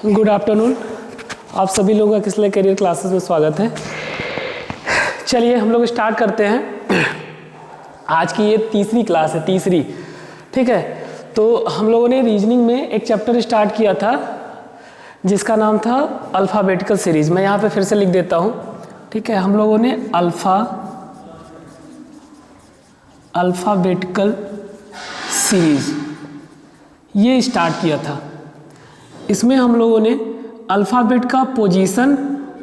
Good afternoon. आप सभी लोगों का किसले करियर क्लासेस में स्वागत है। चलिए हम लोग स्टार्ट करते हैं। आज की ये तीसरी क्लास है, तीसरी, ठीक है। तो हम लोगों ने रीजनिंग में एक चैप्टर स्टार्ट किया था जिसका नाम था अल्फ़ाबेटिकल सीरीज। मैं यहाँ पे फिर से लिख देता हूँ, ठीक है। हम लोगों ने अल्फ़ाबेटिकल सीरीज ये स्टार्ट किया था। इसमें हम लोगों ने अल्फ़ाबेट का पोजीशन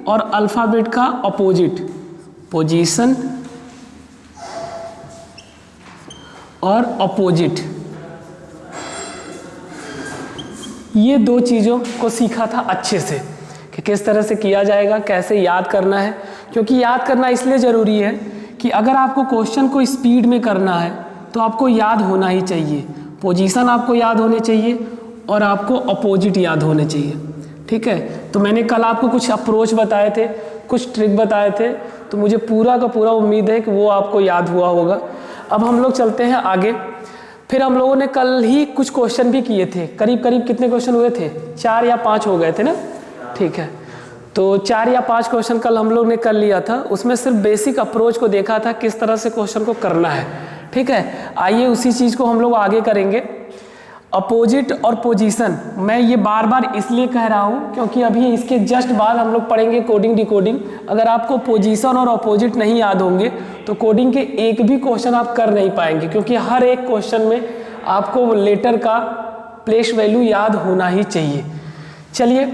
और अल्फ़ाबेट का अपोजिट, पोजीशन और अपोजिट, ये दो चीज़ों को सीखा था अच्छे से कि किस तरह से किया जाएगा, कैसे याद करना है। क्योंकि याद करना इसलिए ज़रूरी है कि अगर आपको क्वेश्चन को स्पीड में करना है तो आपको याद होना ही चाहिए, पोजीशन आपको याद होने चाहिए और आपको अपोजिट याद होने चाहिए, ठीक है। तो मैंने कल आपको कुछ अप्रोच बताए थे, कुछ ट्रिक बताए थे, तो मुझे पूरा का पूरा उम्मीद है कि वो आपको याद हुआ होगा। अब हम लोग चलते हैं आगे। फिर हम लोगों ने कल ही कुछ क्वेश्चन भी किए थे, करीब करीब कितने क्वेश्चन हुए थे, 4 या 5 हो गए थे ना, ठीक है। तो 4 या 5 क्वेश्चन कल हम लोग ने कर लिया था। उसमें सिर्फ बेसिक अप्रोच को देखा था, किस तरह से क्वेश्चन को करना है, ठीक है। आइए उसी चीज़ को हम लोग आगे करेंगे। अपोजिट और पोजीशन, मैं ये बार बार इसलिए कह रहा हूँ क्योंकि अभी इसके जस्ट बाद हम लोग पढ़ेंगे कोडिंग डिकोडिंग। अगर आपको पोजीशन और अपोजिट नहीं याद होंगे तो कोडिंग के एक भी क्वेश्चन आप कर नहीं पाएंगे, क्योंकि हर एक क्वेश्चन में आपको लेटर का प्लेस वैल्यू याद होना ही चाहिए। चलिए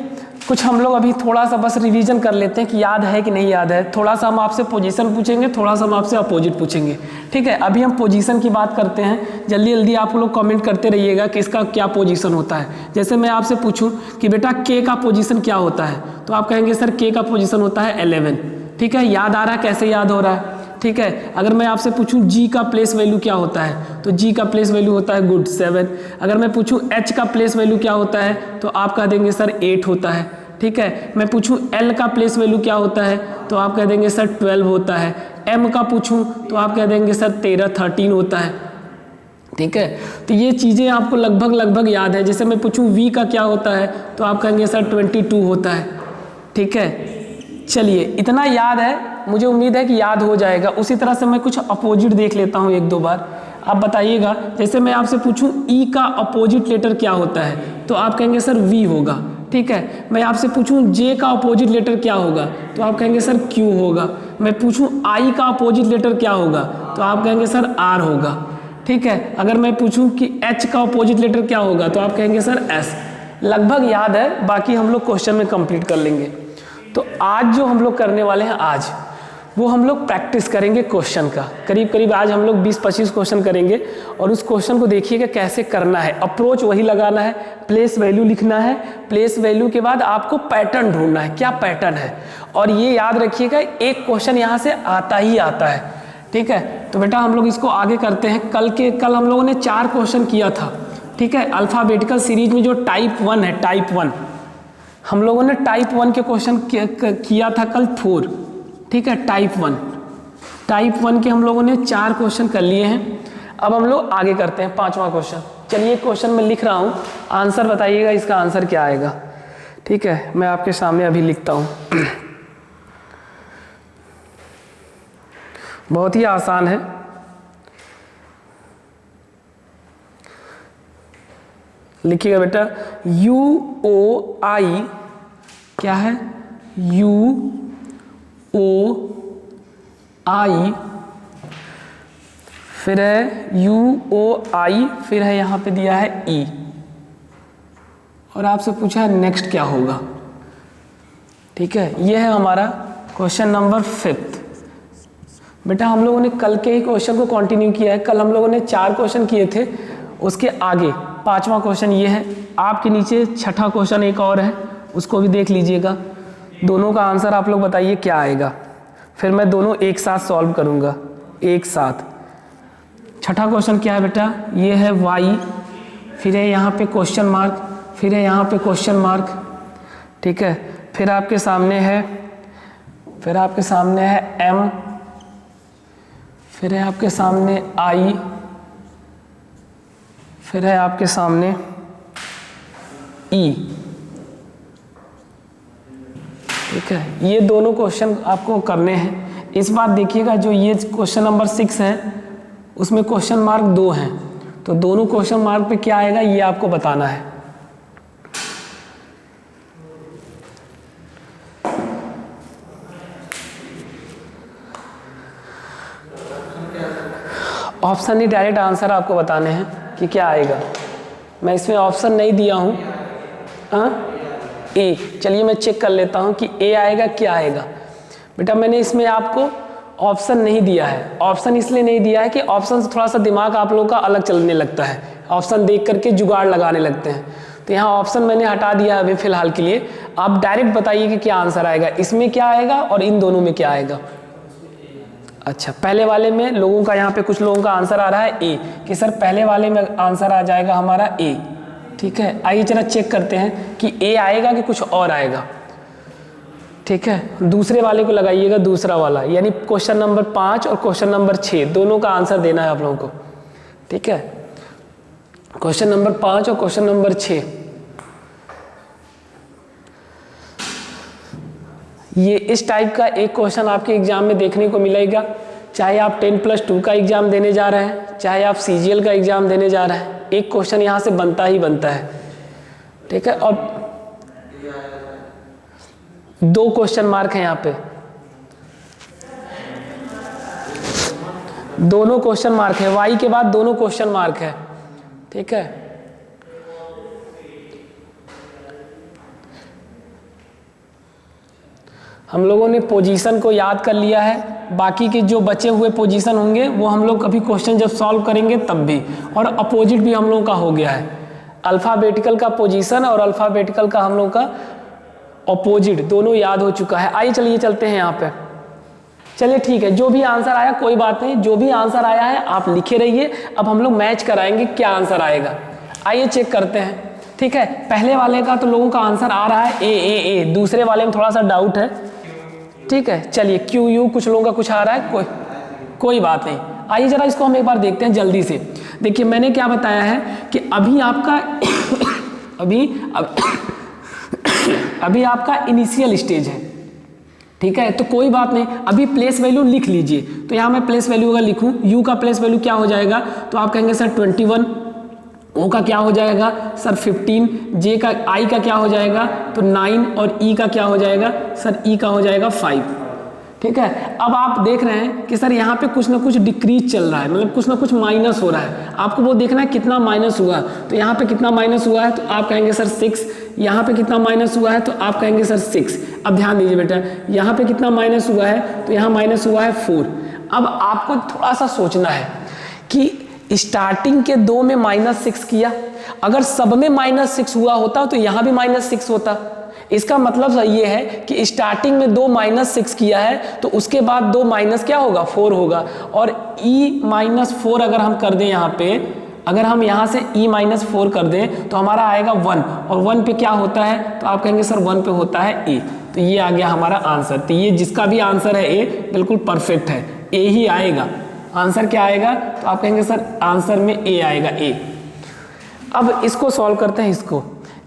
कुछ हम लोग अभी थोड़ा सा बस रिवीजन कर लेते हैं कि याद है कि नहीं याद है। थोड़ा सा हम आपसे पोजीशन पूछेंगे, थोड़ा सा हम आपसे अपोजिट पूछेंगे, ठीक है। अभी हम पोजीशन की बात करते हैं। जल्दी जल्दी आप लोग कमेंट करते रहिएगा कि इसका क्या पोजीशन होता है। जैसे मैं आपसे पूछूं कि बेटा के का पोजीशन क्या होता है, तो आप कहेंगे सर के का पोजीशन होता है 11, ठीक है। याद आ रहा है, कैसे याद हो रहा है, ठीक है। अगर मैं आपसे पूछूं जी का प्लेस वैल्यू क्या होता है, तो जी का प्लेस वैल्यू होता है गुड 7। अगर मैं पूछूं एच का प्लेस वैल्यू क्या होता है, तो आप कह देंगे सर 8 होता है, ठीक है। मैं पूछूं एल का प्लेस वैल्यू क्या होता है, तो आप कह देंगे सर 12 होता है। एम का पूछूं तो आप कह देंगे सर 13 होता है, ठीक है। तो ये चीज़ें आपको लगभग याद है। जैसे मैं पूछूं वी का क्या होता है, तो आप कहेंगे सर 22 होता है, ठीक है। चलिए इतना याद है, मुझे उम्मीद है कि याद हो जाएगा। उसी तरह से मैं कुछ अपोजिट देख लेता हूँ एक दो बार, आप बताइएगा। जैसे मैं आपसे पूछूं ई का अपोजिट लेटर क्या होता है, तो आप कहेंगे सर वी होगा, ठीक है। मैं आपसे पूछूं जे का अपोजिट लेटर क्या होगा, तो आप कहेंगे सर क्यू होगा। मैं पूछूं आई का अपोजिट लेटर क्या होगा, तो आप कहेंगे सर आर होगा, ठीक है। अगर मैं पूछूं कि एच का अपोजिट लेटर क्या होगा, तो आप कहेंगे सर एस। लगभग याद है, बाकी हम लोग क्वेश्चन में कंप्लीट कर लेंगे। तो आज जो हम लोग करने वाले हैं, आज वो हम लोग प्रैक्टिस करेंगे क्वेश्चन का। करीब करीब आज हम लोग 20-25 क्वेश्चन करेंगे और उस क्वेश्चन को देखिएगा कैसे करना है। अप्रोच वही लगाना है, प्लेस वैल्यू लिखना है, प्लेस वैल्यू के बाद आपको पैटर्न ढूंढना है, क्या पैटर्न है। और ये याद रखिएगा एक क्वेश्चन यहाँ से आता ही आता है, ठीक है। तो बेटा हम लोग इसको आगे करते हैं। कल हम लोगों ने 4 क्वेश्चन किया था, ठीक है। अल्फ़ाबेटिकल सीरीज में जो टाइप 1 है, टाइप 1, हम लोगों ने टाइप 1 के क्वेश्चन किया था कल 4, ठीक है। टाइप 1 के हम लोगों ने 4 क्वेश्चन कर लिए हैं। अब हम लोग आगे करते हैं 5वां क्वेश्चन। चलिए क्वेश्चन में लिख रहा हूँ, आंसर बताइएगा इसका आंसर क्या आएगा, ठीक है। मैं आपके सामने अभी लिखता हूँ। बहुत ही आसान है। लिखिएगा बेटा, UOI क्या है, UOI, फिर है UOI, फिर है यहाँ पे दिया है E, और आपसे पूछा है नेक्स्ट क्या होगा, ठीक है। ये है हमारा क्वेश्चन नंबर 5। बेटा हम लोगों ने कल के ही क्वेश्चन को कंटिन्यू किया है। कल हम लोगों ने 4 क्वेश्चन किए थे, उसके आगे 5वां क्वेश्चन ये है। आपके नीचे 6ठा क्वेश्चन एक और है, उसको भी देख लीजिएगा। दोनों का आंसर आप लोग बताइए क्या आएगा, फिर मैं दोनों एक साथ सॉल्व करूँगा, एक साथ। 6ठा क्वेश्चन क्या है बेटा, ये है y, फिर है यहाँ पे क्वेश्चन मार्क, फिर है यहाँ पे क्वेश्चन मार्क, ठीक है। फिर आपके सामने है m, फिर है आपके सामने I, फिर है आपके सामने E, ठीक है, ये दोनों क्वेश्चन आपको करने हैं। इस बार देखिएगा जो ये क्वेश्चन नंबर 6 है उसमें क्वेश्चन मार्क 2 हैं, तो दोनों क्वेश्चन मार्क पे क्या आएगा ये आपको बताना है। ऑप्शन नहीं, डायरेक्ट आंसर आपको बताने हैं कि क्या आएगा। मैं इसमें ऑप्शन नहीं दिया हूँ। ए, चलिए मैं चेक कर लेता हूँ कि ए आएगा क्या आएगा। बेटा मैंने इसमें आपको ऑप्शन नहीं दिया है। ऑप्शन इसलिए नहीं दिया है कि ऑप्शन से थोड़ा सा दिमाग आप लोगों का अलग चलने लगता है, ऑप्शन देख करके जुगाड़ लगाने लगते हैं। तो यहाँ ऑप्शन मैंने हटा दिया अभी फ़िलहाल के लिए। आप डायरेक्ट बताइए कि क्या आंसर आएगा, इसमें क्या आएगा और इन दोनों में क्या आएगा। अच्छा, पहले वाले में लोगों का, यहाँ पे कुछ लोगों का आंसर आ रहा है ए, कि सर पहले वाले में आंसर आ जाएगा हमारा ए। ठीक है, आइए जरा चेक करते हैं कि ए आएगा कि कुछ और आएगा। ठीक है, दूसरे वाले को लगाइएगा, दूसरा वाला, यानी क्वेश्चन नंबर 5 और क्वेश्चन नंबर 6 दोनों का आंसर देना है आप लोगों को। ठीक है, क्वेश्चन नंबर 5 और क्वेश्चन नंबर 6, ये इस टाइप का एक क्वेश्चन आपके एग्जाम में देखने को मिलेगा, चाहे आप 10+2 का एग्जाम देने जा रहे हैं, चाहे आप CGL का एग्जाम देने जा रहे हैं, एक क्वेश्चन यहाँ से बनता ही बनता है। ठीक है, और 2 क्वेश्चन मार्क हैं यहाँ पे, दोनों क्वेश्चन मार्क है, वाई के बाद दोनों क्वेश्चन मार्क है। ठीक है, हम लोगों ने पोजीशन को याद कर लिया है, बाकी के जो बचे हुए पोजीशन होंगे वो हम लोग अभी क्वेश्चन जब सॉल्व करेंगे तब भी, और अपोजिट भी हम लोगों का हो गया है। अल्फ़ाबेटिकल का पोजीशन और अल्फ़ाबेटिकल का हम लोग का अपोजिट दोनों याद हो चुका है। आइए चलिए चलते हैं यहाँ पे। चलिए ठीक है, जो भी आंसर आया कोई बात नहीं, जो भी आंसर आया है आप लिखे रहिए। अब हम लोग मैच कराएंगे क्या आंसर आएगा। आइए चेक करते हैं। ठीक है, पहले वाले का तो लोगों का आंसर आ रहा है ए, दूसरे वाले में थोड़ा सा डाउट है। ठीक है, चलिए QU कुछ लोगों का कुछ आ रहा है, कोई बात नहीं। आइए जरा इसको हम एक बार देखते हैं जल्दी से। देखिए मैंने क्या बताया है कि अभी आपका अभी आपका इनिशियल स्टेज है। ठीक है, तो कोई बात नहीं, अभी प्लेस वैल्यू लिख लीजिए। तो यहाँ मैं प्लेस वैल्यू अगर लिखूँ, U का प्लेस वैल्यू क्या हो जाएगा, तो आप कहेंगे सर 21, O का क्या हो जाएगा सर 15, J का I का क्या हो जाएगा तो 9, और E का क्या हो जाएगा सर E का हो जाएगा 5। ठीक है, अब आप देख रहे हैं कि सर यहाँ पे कुछ ना कुछ डिक्रीज चल रहा है, मतलब कुछ ना कुछ माइनस हो रहा है। आपको वो देखना है कितना माइनस हुआ, तो यहाँ पे कितना माइनस हुआ है तो आप कहेंगे सर 6, यहाँ पे कितना माइनस हुआ है तो आप कहेंगे सर 6। अब ध्यान दीजिए बेटा, यहाँ पे कितना माइनस हुआ है तो यहाँ माइनस हुआ है 4। अब आपको थोड़ा सा सोचना है कि स्टार्टिंग के 2 में -6 किया, अगर सब में -6 हुआ होता तो यहाँ भी -6 होता। इसका मतलब ये है कि स्टार्टिंग में 2 -6 किया है तो उसके बाद 2 माइनस क्या होगा 4 होगा, और E-4 अगर हम कर दें यहाँ पे, अगर हम यहाँ से E-4 कर दें तो हमारा आएगा 1, और 1 पे क्या होता है तो आप कहेंगे सर 1 पे होता है A। तो ये आ गया हमारा आंसर। तो ये जिसका भी आंसर है A बिल्कुल परफेक्ट है, A ही आएगा। आंसर क्या आएगा तो आप कहेंगे सर आंसर में A आएगा, A। अब इसको सॉल्व करते हैं। इसको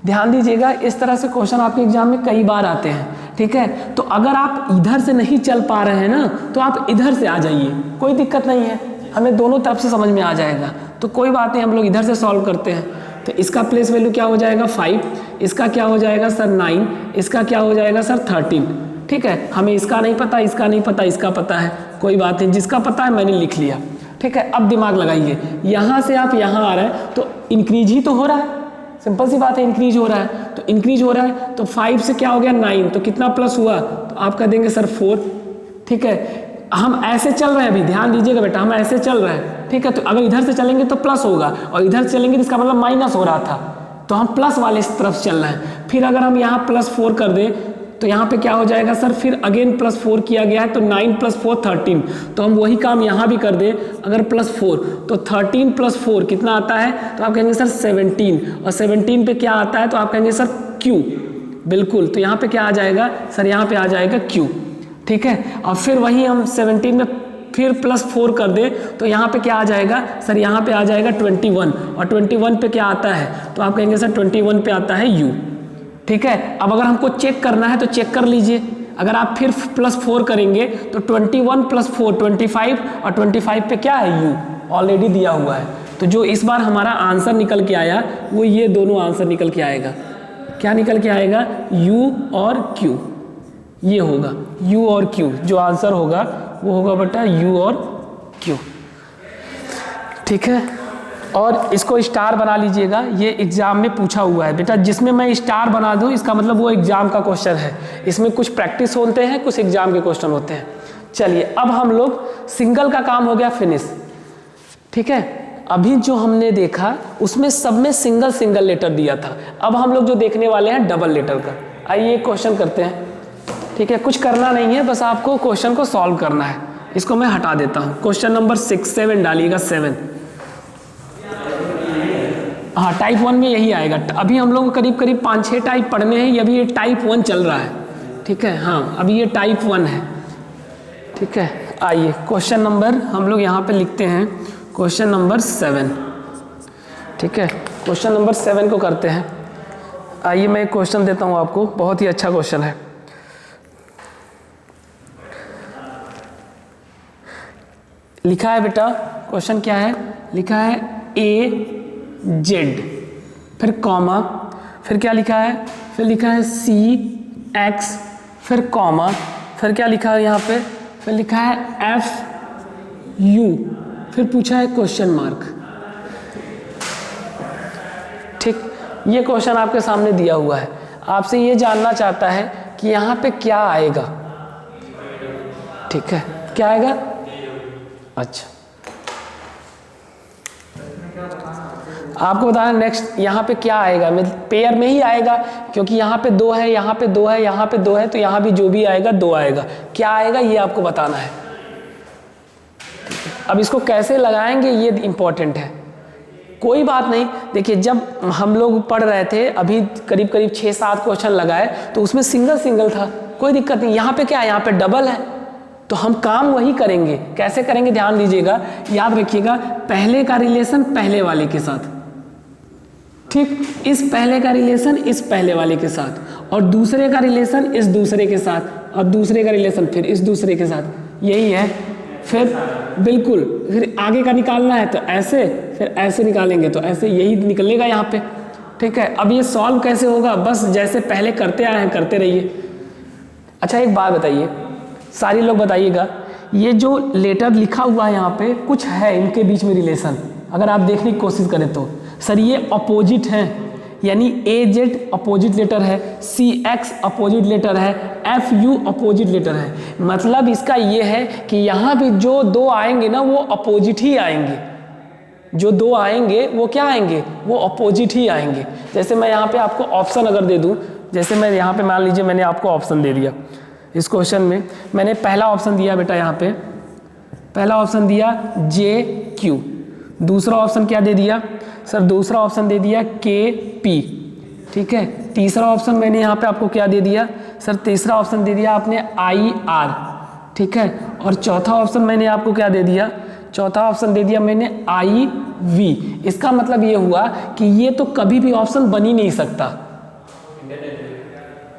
ध्यान दीजिएगा, इस तरह से क्वेश्चन आपके एग्जाम में कई बार आते हैं। ठीक है, तो अगर आप इधर से नहीं चल पा रहे हैं ना तो आप इधर से आ जाइए, कोई दिक्कत नहीं है, हमें दोनों तरफ से समझ में आ जाएगा। तो कोई बात नहीं, हम लोग इधर से सॉल्व करते हैं। तो इसका प्लेस वैल्यू क्या हो जाएगा 5, इसका क्या हो जाएगा सर 9, इसका क्या हो जाएगा सर 13। ठीक है, हमें इसका नहीं पता, इसका नहीं पता, इसका पता है, कोई बात नहीं, जिसका पता है मैंने लिख लिया। ठीक है, अब दिमाग लगाइए, यहाँ से आप यहाँ आ रहे हैं तो इंक्रीज ही तो हो रहा है, सिंपल सी बात है, इंक्रीज हो रहा है। तो इंक्रीज हो रहा है तो 5 से क्या हो गया 9, तो कितना प्लस हुआ तो आप कह देंगे सर 4। ठीक है, हम ऐसे चल रहे हैं, अभी ध्यान दीजिएगा बेटा, हम ऐसे चल रहे हैं। ठीक है, तो अगर इधर से चलेंगे तो प्लस होगा, और इधर से चलेंगे तो इसका मतलब माइनस हो रहा था, तो हम प्लस वाले इस तरफ चल रहे हैं। फिर अगर हम यहाँ +4 कर दें तो यहाँ पे क्या हो जाएगा सर, फिर अगेन +4 किया गया है तो 9 + 4 13। तो हम वही काम यहाँ भी कर दें, अगर +4 तो 13 + 4 कितना आता है तो आप कहेंगे सर 17, और 17 पे क्या आता है तो आप कहेंगे सर Q। बिल्कुल, तो यहाँ पे क्या आ जाएगा सर, यहाँ पे आ जाएगा Q। ठीक है, और फिर वही हम 17 में फिर +4 कर दे तो यहाँ पे क्या आ जाएगा सर, यहाँ पे आ जाएगा 21, और 21 पे क्या आता है तो आप कहेंगे सर 21 पे आता है U। ठीक है, अब अगर हमको चेक करना है तो चेक कर लीजिए, अगर आप फिर +4 करेंगे तो 21 + 4 25, और 25 पे क्या है u ऑलरेडी दिया हुआ है। तो जो इस बार हमारा आंसर निकल के आया वो ये दोनों आंसर निकल के आएगा। क्या निकल के आएगा? u और q, ये होगा u और q, जो आंसर होगा वो होगा बेटा u और q। ठीक है, और इसको स्टार बना लीजिएगा, ये एग्जाम में पूछा हुआ है बेटा। जिसमें मैं स्टार बना दूं इसका मतलब वो एग्जाम का क्वेश्चन है। इसमें कुछ प्रैक्टिस होते हैं, कुछ एग्जाम के क्वेश्चन होते हैं। चलिए अब हम लोग सिंगल का काम हो गया फिनिश। ठीक है, अभी जो हमने देखा उसमें सब में सिंगल सिंगल लेटर दिया था। अब हम लोग जो देखने वाले हैं डबल लेटर का। आइए क्वेश्चन करते हैं। ठीक है, कुछ करना नहीं है, बस आपको क्वेश्चन को सॉल्व करना है। इसको मैं हटा देता हूँ। क्वेश्चन नंबर 6 7 डालिएगा, 7। हाँ, टाइप 1 में यही आएगा। अभी हम लोग को करीब करीब 5-6 टाइप पढ़ने हैं। अभी ये टाइप 1 चल रहा है। ठीक है, हाँ अभी ये टाइप 1 है। ठीक है, आइए क्वेश्चन नंबर हम लोग यहाँ पे लिखते हैं, क्वेश्चन नंबर 7। ठीक है, क्वेश्चन नंबर 7 को करते हैं। आइए मैं एक क्वेश्चन देता हूँ आपको, बहुत ही अच्छा क्वेश्चन है। लिखा है बेटा, क्वेश्चन क्या है? लिखा है AZ, फिर कॉमा, फिर क्या लिखा है? फिर लिखा है CX, फिर कॉमा, फिर क्या लिखा है यहाँ पे? फिर लिखा है FU, फिर पूछा है क्वेश्चन मार्क। ठीक, ये क्वेश्चन आपके सामने दिया हुआ है। आपसे ये जानना चाहता है कि यहाँ पे क्या आएगा। ठीक है, क्या आएगा? अच्छा, आपको बताना नेक्स्ट यहाँ पे क्या आएगा। पेयर में ही आएगा, क्योंकि यहाँ पे 2 है, यहाँ पे 2 है, यहाँ पे 2 है, तो यहाँ भी जो भी आएगा 2 आएगा। क्या आएगा ये आपको बताना है। अब इसको कैसे लगाएंगे ये इम्पोर्टेंट है। कोई बात नहीं, देखिए जब हम लोग पढ़ रहे थे अभी करीब करीब 6-7 क्वेश्चन लगाए तो उसमें सिंगल सिंगल था, कोई दिक्कत नहीं। यहाँ पे क्या है? यहाँ पे डबल है, तो हम काम वही करेंगे। कैसे करेंगे ध्यान दीजिएगा, याद रखिएगा। पहले का रिलेशन पहले वाले के साथ, ठीक, इस पहले का रिलेशन इस पहले वाले के साथ, और दूसरे का रिलेशन इस दूसरे के साथ, और दूसरे का रिलेशन फिर इस दूसरे के साथ। यही है। फिर बिल्कुल, फिर आगे का निकालना है तो ऐसे, फिर ऐसे निकालेंगे तो ऐसे, यही निकलेगा यहाँ पे। ठीक है, अब ये सॉल्व कैसे होगा? बस जैसे पहले करते आए हैं करते रहिए। अच्छा एक बात बताइए, सारे लोग बताइएगा, ये जो लेटर लिखा हुआ है यहाँ पे कुछ है इनके बीच में रिलेशन? अगर आप देखने की कोशिश करें तो सर ये अपोजिट हैं, यानी AZ अपोजिट लेटर है, CX अपोजिट लेटर है, FU अपोजिट लेटर है। मतलब इसका ये है कि यहाँ भी जो 2 आएंगे ना वो अपोजिट ही आएंगे। जो 2 आएंगे वो क्या आएंगे? वो अपोजिट ही आएंगे। जैसे मैं यहाँ पे आपको ऑप्शन अगर दे दूँ, जैसे मैं यहाँ पे मान लीजिए मैंने आपको ऑप्शन दे दिया। इस क्वेश्चन में मैंने पहला ऑप्शन दिया बेटा, यहाँ पे पहला ऑप्शन दिया JQ, दूसरा ऑप्शन क्या दे दिया सर? दूसरा ऑप्शन दे दिया KP। ठीक है, तीसरा ऑप्शन मैंने यहाँ पे आपको क्या दे दिया सर? तीसरा ऑप्शन दे दिया आपने IR। ठीक है, और चौथा ऑप्शन मैंने आपको क्या दे दिया? चौथा ऑप्शन दे दिया मैंने IV। इसका मतलब ये हुआ कि ये तो कभी भी ऑप्शन बन ही नहीं सकता।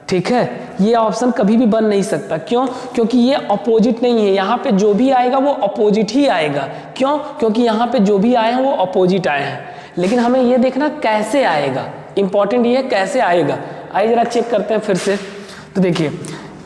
ठीक है, ये ऑप्शन कभी भी बन नहीं सकता। क्यों? क्योंकि ये अपोजिट नहीं है। यहाँ पे जो भी आएगा वो अपोजिट ही आएगा। क्यों? क्योंकि यहाँ पे जो भी आए हैं वो अपोजिट आए हैं। लेकिन हमें ये देखना कैसे आएगा, इंपॉर्टेंट ये कैसे आएगा। आइए जरा चेक करते हैं फिर से। तो देखिए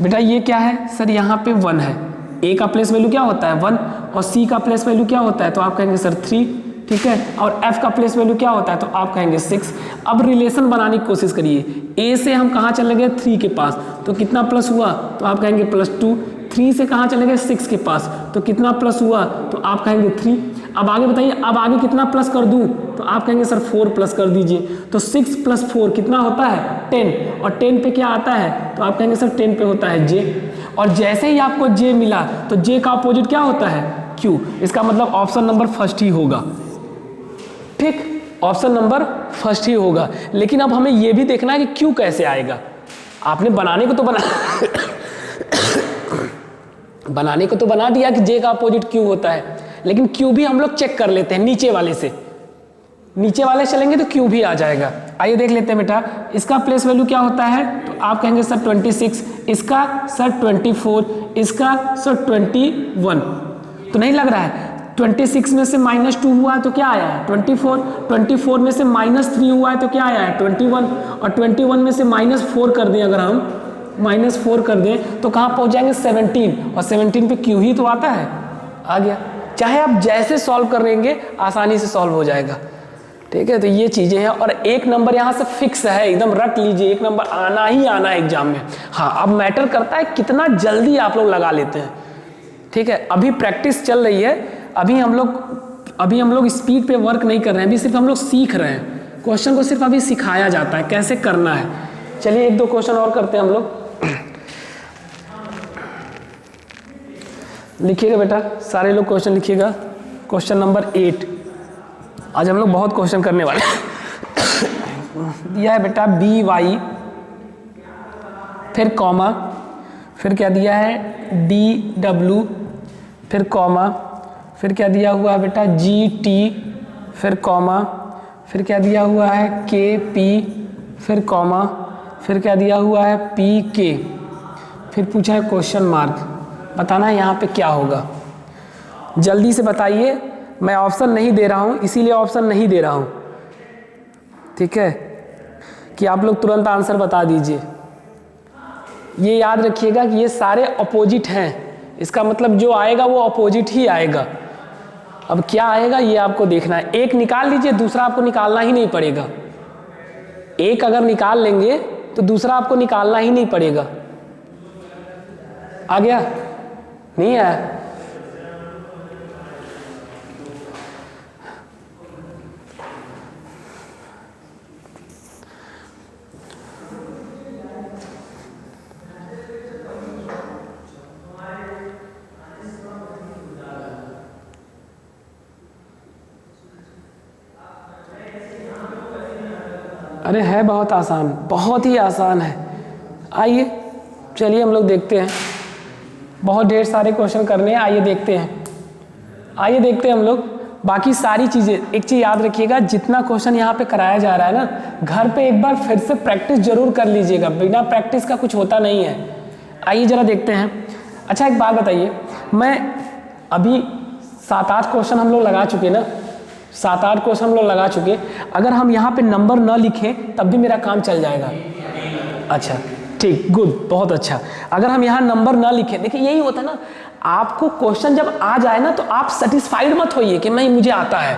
बेटा ये क्या है सर? यहाँ पे 1 है, A का प्लेस वैल्यू क्या होता है? 1, और C का प्लेस वैल्यू क्या होता है? तो आप कहेंगे सर 3। ठीक है, और F का प्लेस वैल्यू क्या होता है? तो आप कहेंगे 6। अब रिलेशन बनाने की कोशिश करिए। A से हम कहाँ चले गए? 3 के पास, तो कितना प्लस हुआ? तो आप कहेंगे +2। 3 से कहाँ चले गए? 6 के पास, तो कितना प्लस हुआ? तो आप कहेंगे 3। अब आगे बताइए, अब आगे कितना प्लस कर दूं? तो आप कहेंगे सर 4 प्लस कर दीजिए। तो 6 + 4 कितना होता है? 10, और 10 पे क्या आता है? तो आप कहेंगे सर 10 पे होता है J। और जैसे ही आपको J मिला तो J का अपोजिट क्या होता है? Q। इसका मतलब ऑप्शन नंबर फर्स्ट ही होगा। ठीक, ऑप्शन नंबर फर्स्ट ही होगा। लेकिन अब हमें यह भी देखना है कि Q कैसे आएगा। आपने बनाने को तो बना दिया कि J का अपोजिट Q होता है, लेकिन Q भी हम लोग चेक कर लेते हैं नीचे वाले से। नीचे वाले चलेंगे तो क्यू भी आ जाएगा। आइए देख लेते हैं बेटा, इसका प्लेस वैल्यू क्या होता है, तो आप कहेंगे सर 26, इसका सर 24, इसका सर 21। तो नहीं लग रहा है, 26 में से -2 हुआ है तो क्या आया है 24, 24 में से -3 हुआ है तो क्या आया है 21, और 21 में से -4 कर दें, अगर हम -4 कर दें तो कहाँ पहुँच जाएंगे 17, और 17 पे क्यू ही तो आता है, आ गया। चाहे आप जैसे सॉल्व करेंगे आसानी से सॉल्व हो जाएगा, ठीक है। तो ये चीज़ें हैं, और एक नंबर यहाँ से फिक्स है, एकदम रट लीजिए, एक नंबर आना ही आना है एग्जाम में। हाँ, अब मैटर करता है कितना जल्दी आप लोग लगा लेते हैं, ठीक है। अभी प्रैक्टिस चल रही है, अभी हम लोग स्पीड पे वर्क नहीं कर रहे हैं, अभी सिर्फ हम लोग सीख रहे हैं, क्वेश्चन को सिर्फ अभी सिखाया जाता है कैसे करना है। चलिए 1-2 क्वेश्चन और करते हैं हम लोग। लिखिएगा बेटा, सारे लोग क्वेश्चन लिखिएगा। क्वेश्चन नंबर 8, आज हम लोग बहुत क्वेश्चन करने वाले हैं। दिया है बेटा BY, फिर कॉमा, फिर क्या दिया है DW, फिर कॉमा, फिर क्या दिया हुआ है बेटा GT, फिर कॉमा, फिर क्या दिया हुआ है KP, फिर कॉमा, फिर क्या दिया हुआ है PK, फिर पूछा है क्वेश्चन मार्क। बताना है यहाँ पे क्या होगा, जल्दी से बताइए। मैं ऑप्शन नहीं दे रहा हूँ, इसीलिए ऑप्शन नहीं दे रहा हूँ, ठीक है, कि आप लोग तुरंत आंसर बता दीजिए। ये याद रखिएगा कि ये सारे अपोजिट हैं, इसका मतलब जो आएगा वो अपोजिट ही आएगा। अब क्या आएगा ये आपको देखना है। एक निकाल लीजिए, दूसरा आपको निकालना ही नहीं पड़ेगा। एक अगर निकाल लेंगे तो दूसरा आपको निकालना ही नहीं पड़ेगा। आ गया? नहीं आया? अरे है बहुत आसान, बहुत ही आसान है। आइए चलिए हम लोग देखते हैं, बहुत ढेर सारे क्वेश्चन करने हैं। आइए देखते हैं, आइए देखते हैं हम लोग बाकी सारी चीज़ें। एक चीज़ याद रखिएगा, जितना क्वेश्चन यहाँ पे कराया जा रहा है ना, घर पे एक बार फिर से प्रैक्टिस जरूर कर लीजिएगा, बिना प्रैक्टिस का कुछ होता नहीं है। आइए ज़रा देखते हैं। अच्छा एक बात बताइए, मैं अभी 7-8 क्वेश्चन हम लोग लगा चुके ना, 7-8 क्वेश्चन हम लोग लगा चुके। अगर हम यहाँ पे नंबर न लिखें तब भी मेरा काम चल जाएगा। अच्छा ठीक, गुड, बहुत अच्छा। अगर हम यहाँ नंबर न लिखें, देखिए यही होता है ना, आपको क्वेश्चन जब आ जाए ना तो आप सेटिस्फाइड मत होइए कि मैं मुझे आता है,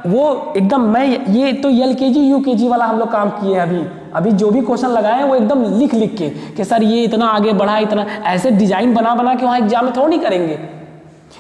वो एकदम मैं ये तो LKG UKG वाला हम लोग काम किए हैं। अभी जो भी क्वेश्चन लगाए हैं वो एकदम लिख के कि सर ये इतना आगे बढ़ा, इतना, ऐसे डिजाइन बना के वहाँ एग्जाम में थोड़ा नहीं करेंगे।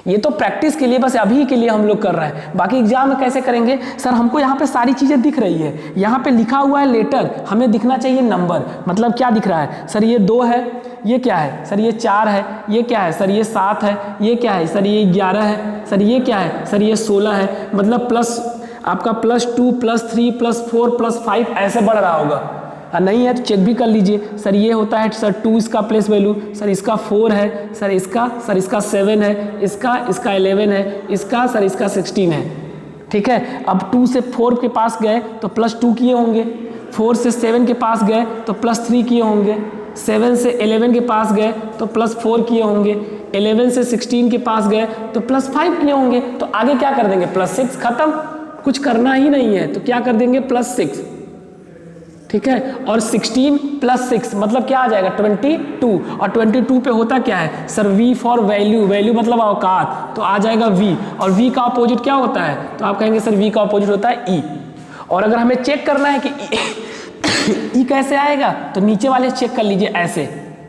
ये तो प्रैक्टिस के लिए, बस अभी के लिए हम लोग कर रहे हैं, बाकी एग्जाम में कैसे करेंगे। सर हमको यहाँ पे सारी चीज़ें दिख रही है, यहाँ पे लिखा हुआ है लेटर, हमें दिखना चाहिए नंबर। मतलब क्या दिख रहा है, सर ये 2 है, ये क्या है, सर ये 4 है, ये क्या है, सर ये 7 है, ये क्या है, सर ये 11 है, सर ये क्या है, सर ये 16 है। मतलब प्लस आपका +2 +3 +4 +5 ऐसे बढ़ रहा होगा। नहीं है तो चेक भी कर लीजिए, सर ये होता है सर 2 इसका प्लेस वैल्यू, सर इसका 4 है, सर इसका 7 है, इसका 11 है, इसका 16 है। ठीक है, अब 2 से 4 के पास गए तो +2 किए होंगे, 4 से 7 के पास गए तो +3 किए होंगे, 7 से 11 के पास गए तो +4 किए होंगे, 11 से 16 के पास गए तो +5 किए होंगे। तो आगे क्या कर देंगे, +6, खत्म, कुछ करना ही नहीं है। तो क्या कर देंगे, +6, ठीक है। और 16 + 6 मतलब क्या आ जाएगा, 22। और 22 पे होता क्या है, sir V for value, value मतलब औकात, तो आ जाएगा V। और V का अपोजिट क्या होता है, तो आप कहेंगे सर V का अपोजिट होता है E। और अगर हमें चेक करना है कि E कैसे आएगा, तो नीचे वाले चेक कर लीजिए ऐसे,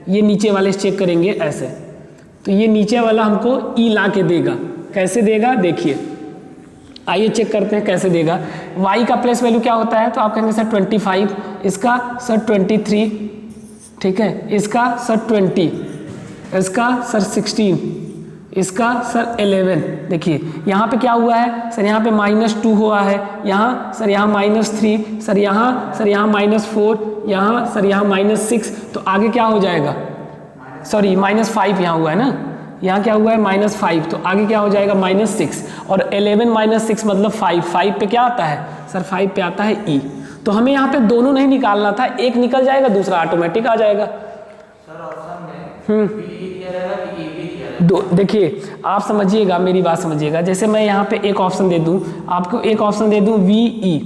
ये नीचे वाले चेक करेंगे ऐसे, तो ये नीचे वाला हमको E ला के देगा। कैसे देगा देखिए, आइए चेक करते हैं कैसे देगा। y का प्लेस वैल्यू क्या होता है, तो आप कहेंगे सर 25, इसका सर 23, ठीक है, इसका सर 20, इसका सर 16, इसका सर 11। देखिए यहाँ पे क्या हुआ है, सर यहाँ पे -2 हुआ है, यहाँ सर यहाँ -3, सर यहाँ -4, यहाँ सर यहाँ -6। तो आगे क्या हो जाएगा, सॉरी -5 यहाँ हुआ है ना, यहाँ क्या हुआ है -5, तो आगे क्या हो जाएगा -6, और 11 - 6 मतलब 5, 5 पे क्या आता है सर, 5 पे आता है ई। तो हमें यहाँ पे दोनों नहीं निकालना था, एक निकल जाएगा दूसरा ऑटोमेटिक आ जाएगा। सर ऑप्शन में बी दिया रहेगा कि ए बी दिया रहेगा? दो देखिए, आप समझिएगा, मेरी बात समझिएगा। जैसे मैं यहाँ पे एक ऑप्शन दे दूँ आपको, एक ऑप्शन दे दूँ VE,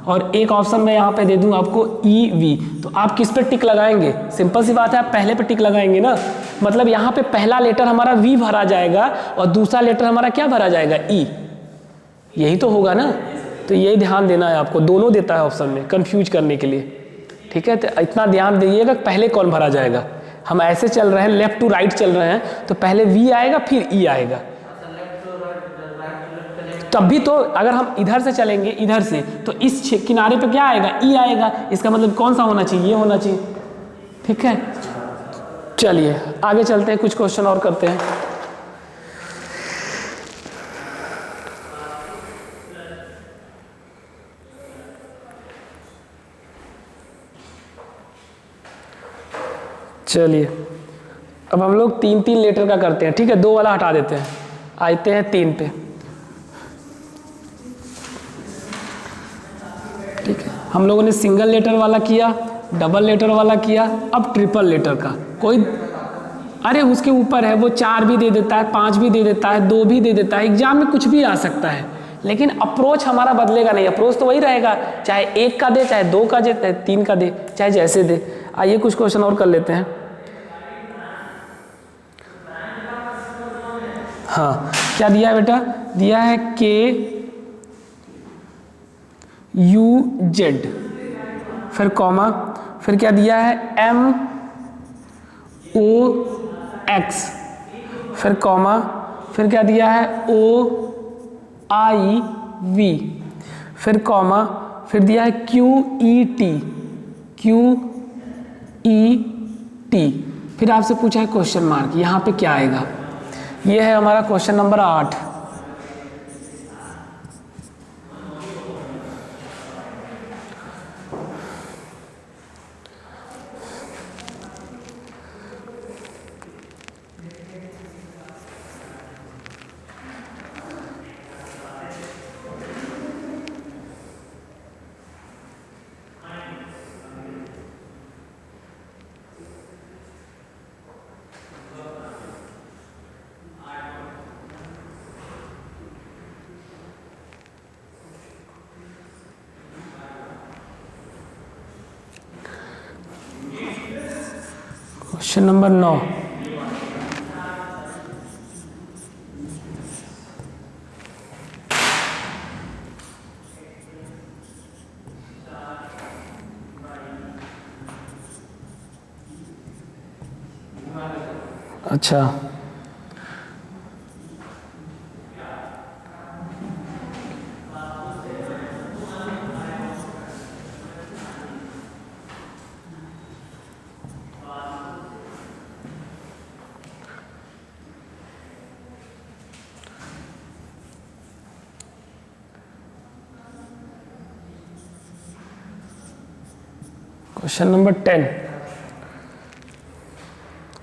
और एक ऑप्शन मैं यहाँ पे दे दूँ आपको EV, तो आप किस पे टिक लगाएंगे? सिंपल सी बात है, आप पहले पे टिक लगाएंगे ना। मतलब यहाँ पे पहला लेटर हमारा V भरा जाएगा और दूसरा लेटर हमारा क्या भरा जाएगा, E। यही तो होगा ना। तो यही ध्यान देना है आपको, दोनों देता है ऑप्शन में कंफ्यूज करने के लिए। ठीक है, तो इतना ध्यान दीजिएगा पहले कौन भरा जाएगा। हम ऐसे चल रहे हैं, लेफ्ट टू राइट चल रहे हैं, तो पहले V आएगा फिर E आएगा। तब भी तो अगर हम इधर से चलेंगे, इधर से, तो इस किनारे पे क्या आएगा, E आएगा। इसका मतलब कौन सा होना चाहिए, ये होना चाहिए। ठीक है, चलिए आगे चलते हैं, कुछ क्वेश्चन और करते हैं। चलिए अब हम लोग 3-3 लेटर का करते हैं। ठीक है, 2 वाला हटा देते हैं, आते हैं 3 पे। ठीक है, हम लोगों ने सिंगल लेटर वाला किया, डबल लेटर वाला किया, अब ट्रिपल लेटर का। कोई अरे उसके ऊपर है, वो 4 भी दे देता है, 5 भी दे देता है, 2 भी दे देता है, एग्जाम में कुछ भी आ सकता है, लेकिन अप्रोच हमारा बदलेगा नहीं। अप्रोच तो वही रहेगा, चाहे 1 का दे, चाहे 2 का दे, चाहे 3 का दे, चाहे जैसे दे। आइए कुछ क्वेश्चन और कर लेते हैं। हाँ, क्या दिया है बेटा, दिया है KUZ, फिर कॉमा, फिर क्या दिया है MOX, फिर कॉमा, फिर क्या दिया है OIV, फिर कॉमा, फिर दिया है QET, फिर आपसे पूछा है क्वेश्चन मार्क। यहाँ पे क्या आएगा, ये है हमारा क्वेश्चन नंबर 8। Question number 9। अच्छा, क्वेश्चन नंबर 10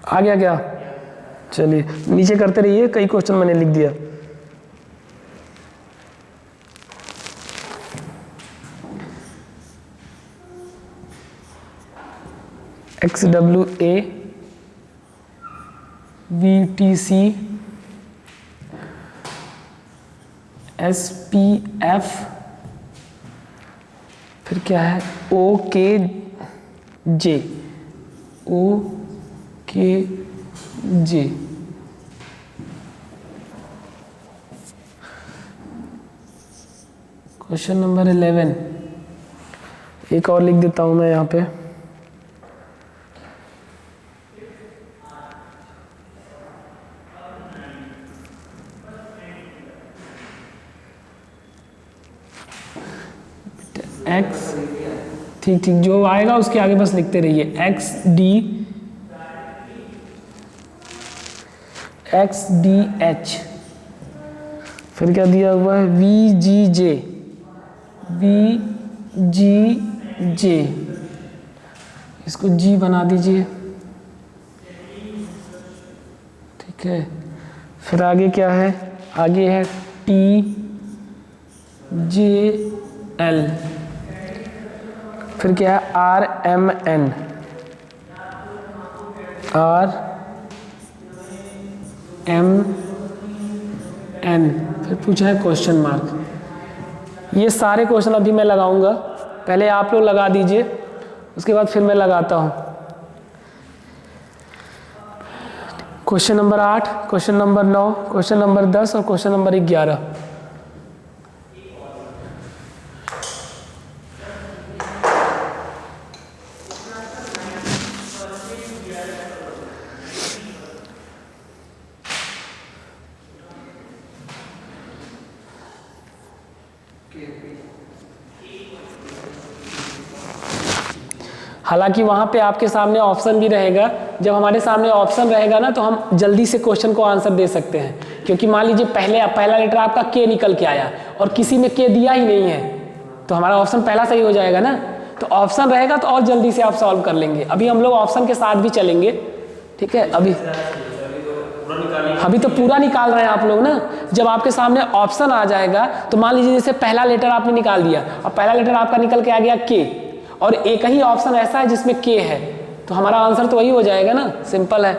आ गया क्या? चलिए नीचे करते रहिए, कई क्वेश्चन मैंने लिख दिया। XWA VTC SPF, फिर क्या है OKJ क्वेश्चन नंबर 11 एक और लिख देता हूं मैं यहाँ पे। एक्स, ठीक ठीक, जो आएगा उसके आगे बस लिखते रहिए। XDH, फिर क्या दिया हुआ है VGJ, इसको G बना दीजिए। ठीक है, फिर आगे क्या है, आगे है TJL, फिर क्या है RMN, फिर पूछा है क्वेश्चन मार्क। ये सारे क्वेश्चन अभी मैं लगाऊंगा, पहले आप लोग लगा दीजिए, उसके बाद फिर मैं लगाता हूँ। Question number 8, question number 9, question number 10 और क्वेश्चन नंबर 11। हालांकि वहाँ पे आपके सामने ऑप्शन भी रहेगा, जब हमारे सामने ऑप्शन रहेगा ना तो हम जल्दी से क्वेश्चन को आंसर दे सकते हैं, क्योंकि मान लीजिए पहला लेटर आपका के निकल के आया और किसी में के दिया ही नहीं है, तो हमारा ऑप्शन पहला सही हो जाएगा ना। तो ऑप्शन रहेगा तो और जल्दी से आप सॉल्व कर लेंगे। अभी हम लोग ऑप्शन के साथ भी चलेंगे, ठीक है। अभी तो पूरा निकाल रहे हैं आप लोग ना। जब आपके सामने ऑप्शन आ जाएगा तो मान लीजिए जैसे पहला लेटर आपने निकाल दिया और पहला लेटर आपका निकल के आ गया के, और एक ही ऑप्शन ऐसा है जिसमें के है, तो हमारा आंसर तो वही हो जाएगा ना, सिंपल है।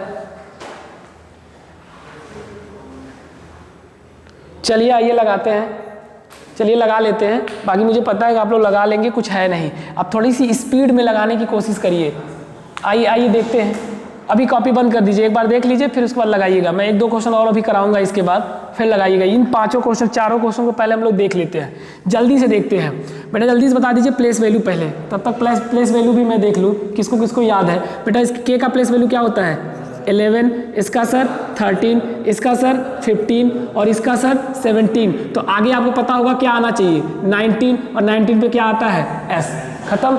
चलिए आइए लगाते हैं, चलिए लगा लेते हैं। बाकी मुझे पता है कि आप लोग लगा लेंगे, कुछ है नहीं। अब थोड़ी सी स्पीड में लगाने की कोशिश करिए। आइए देखते हैं। अभी कॉपी बंद कर दीजिए, एक बार देख लीजिए, फिर उसके बाद लगाइएगा। मैं 1-2 क्वेश्चन और अभी कराऊंगा, इसके बाद फिर लगाइएगा। इन 5 क्वेश्चन 4 क्वेश्चन को पहले हम लोग देख लेते हैं, जल्दी से देखते हैं। बेटा जल्दी से बता दीजिए प्लेस वैल्यू पहले, तब तक प्लेस वैल्यू भी मैं देख लूँ किसको किसको याद है। बेटा इस के का प्लेस वैल्यू क्या होता है 11, इसका सर 13, इसका सर 15 और इसका सर 17। तो आगे आपको पता होगा क्या आना चाहिए 19, और 19 पे क्या आता है S। खत्म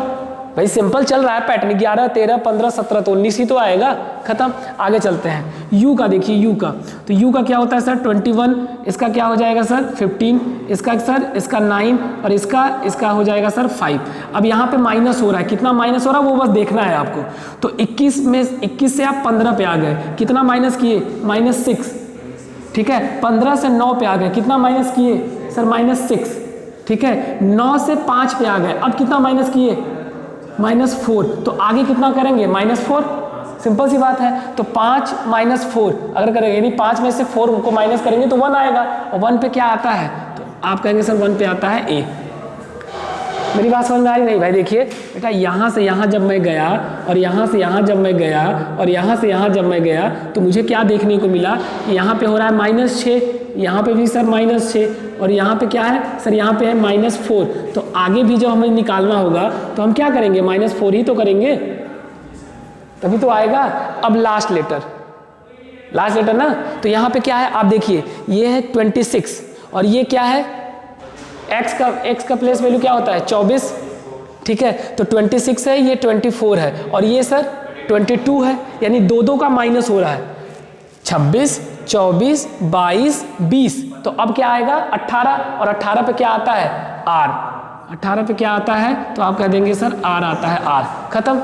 भाई, सिंपल चल रहा है पैटर्न। 11, 13, 15, 17 तो 19 ही तो आएगा। खत्म। आगे चलते हैं। U का देखिए, U का तो U का क्या होता है सर 21, इसका क्या हो जाएगा सर 15, इसका सर इसका 9 और इसका हो जाएगा सर 5। अब यहाँ पे माइनस हो रहा है, कितना माइनस हो रहा है वो बस देखना है आपको। तो 21 से आप 15 पे आ गए, कितना माइनस किए -6, ठीक है। 15 से 9 पे आ गए, कितना माइनस किए सर -6, ठीक है। 9 से 5 पे आ गए, अब कितना माइनस किए -4। तो आगे कितना करेंगे -4, सिंपल सी बात है। तो 5 - 4 अगर करेंगे, यानी 5 में से 4 को माइनस करेंगे तो 1 आएगा, और 1 पे क्या आता है तो आप कहेंगे सर 1 पे आता है A। मेरी बात समझ में आ रही नहीं भाई? देखिए बेटा, यहाँ से यहाँ जब मैं गया और यहाँ से यहाँ जब मैं गया और यहाँ से यहाँ जब मैं गया तो मुझे क्या देखने को मिला, यहाँ पे हो रहा है -6, यहाँ पे भी सर -6, और यहाँ पे क्या है सर, यहाँ पे है -4। तो आगे भी जब हमें निकालना होगा तो हम क्या करेंगे -4 ही तो करेंगे, तभी तो आएगा। अब लास्ट लेटर ना, तो यहाँ पे क्या है आप देखिए, ये है 26 और ये क्या है x का प्लेस वैल्यू क्या होता है 24, ठीक है। तो 26 है, ये 24 है और ये सर 22 है, यानी 2 का माइनस हो रहा है। 26, 24, 22, 20। तो अब क्या आएगा 18, और 18 पे क्या आता है R। 18 पे क्या आता है तो आप कह देंगे सर R आता है, R। खत्म।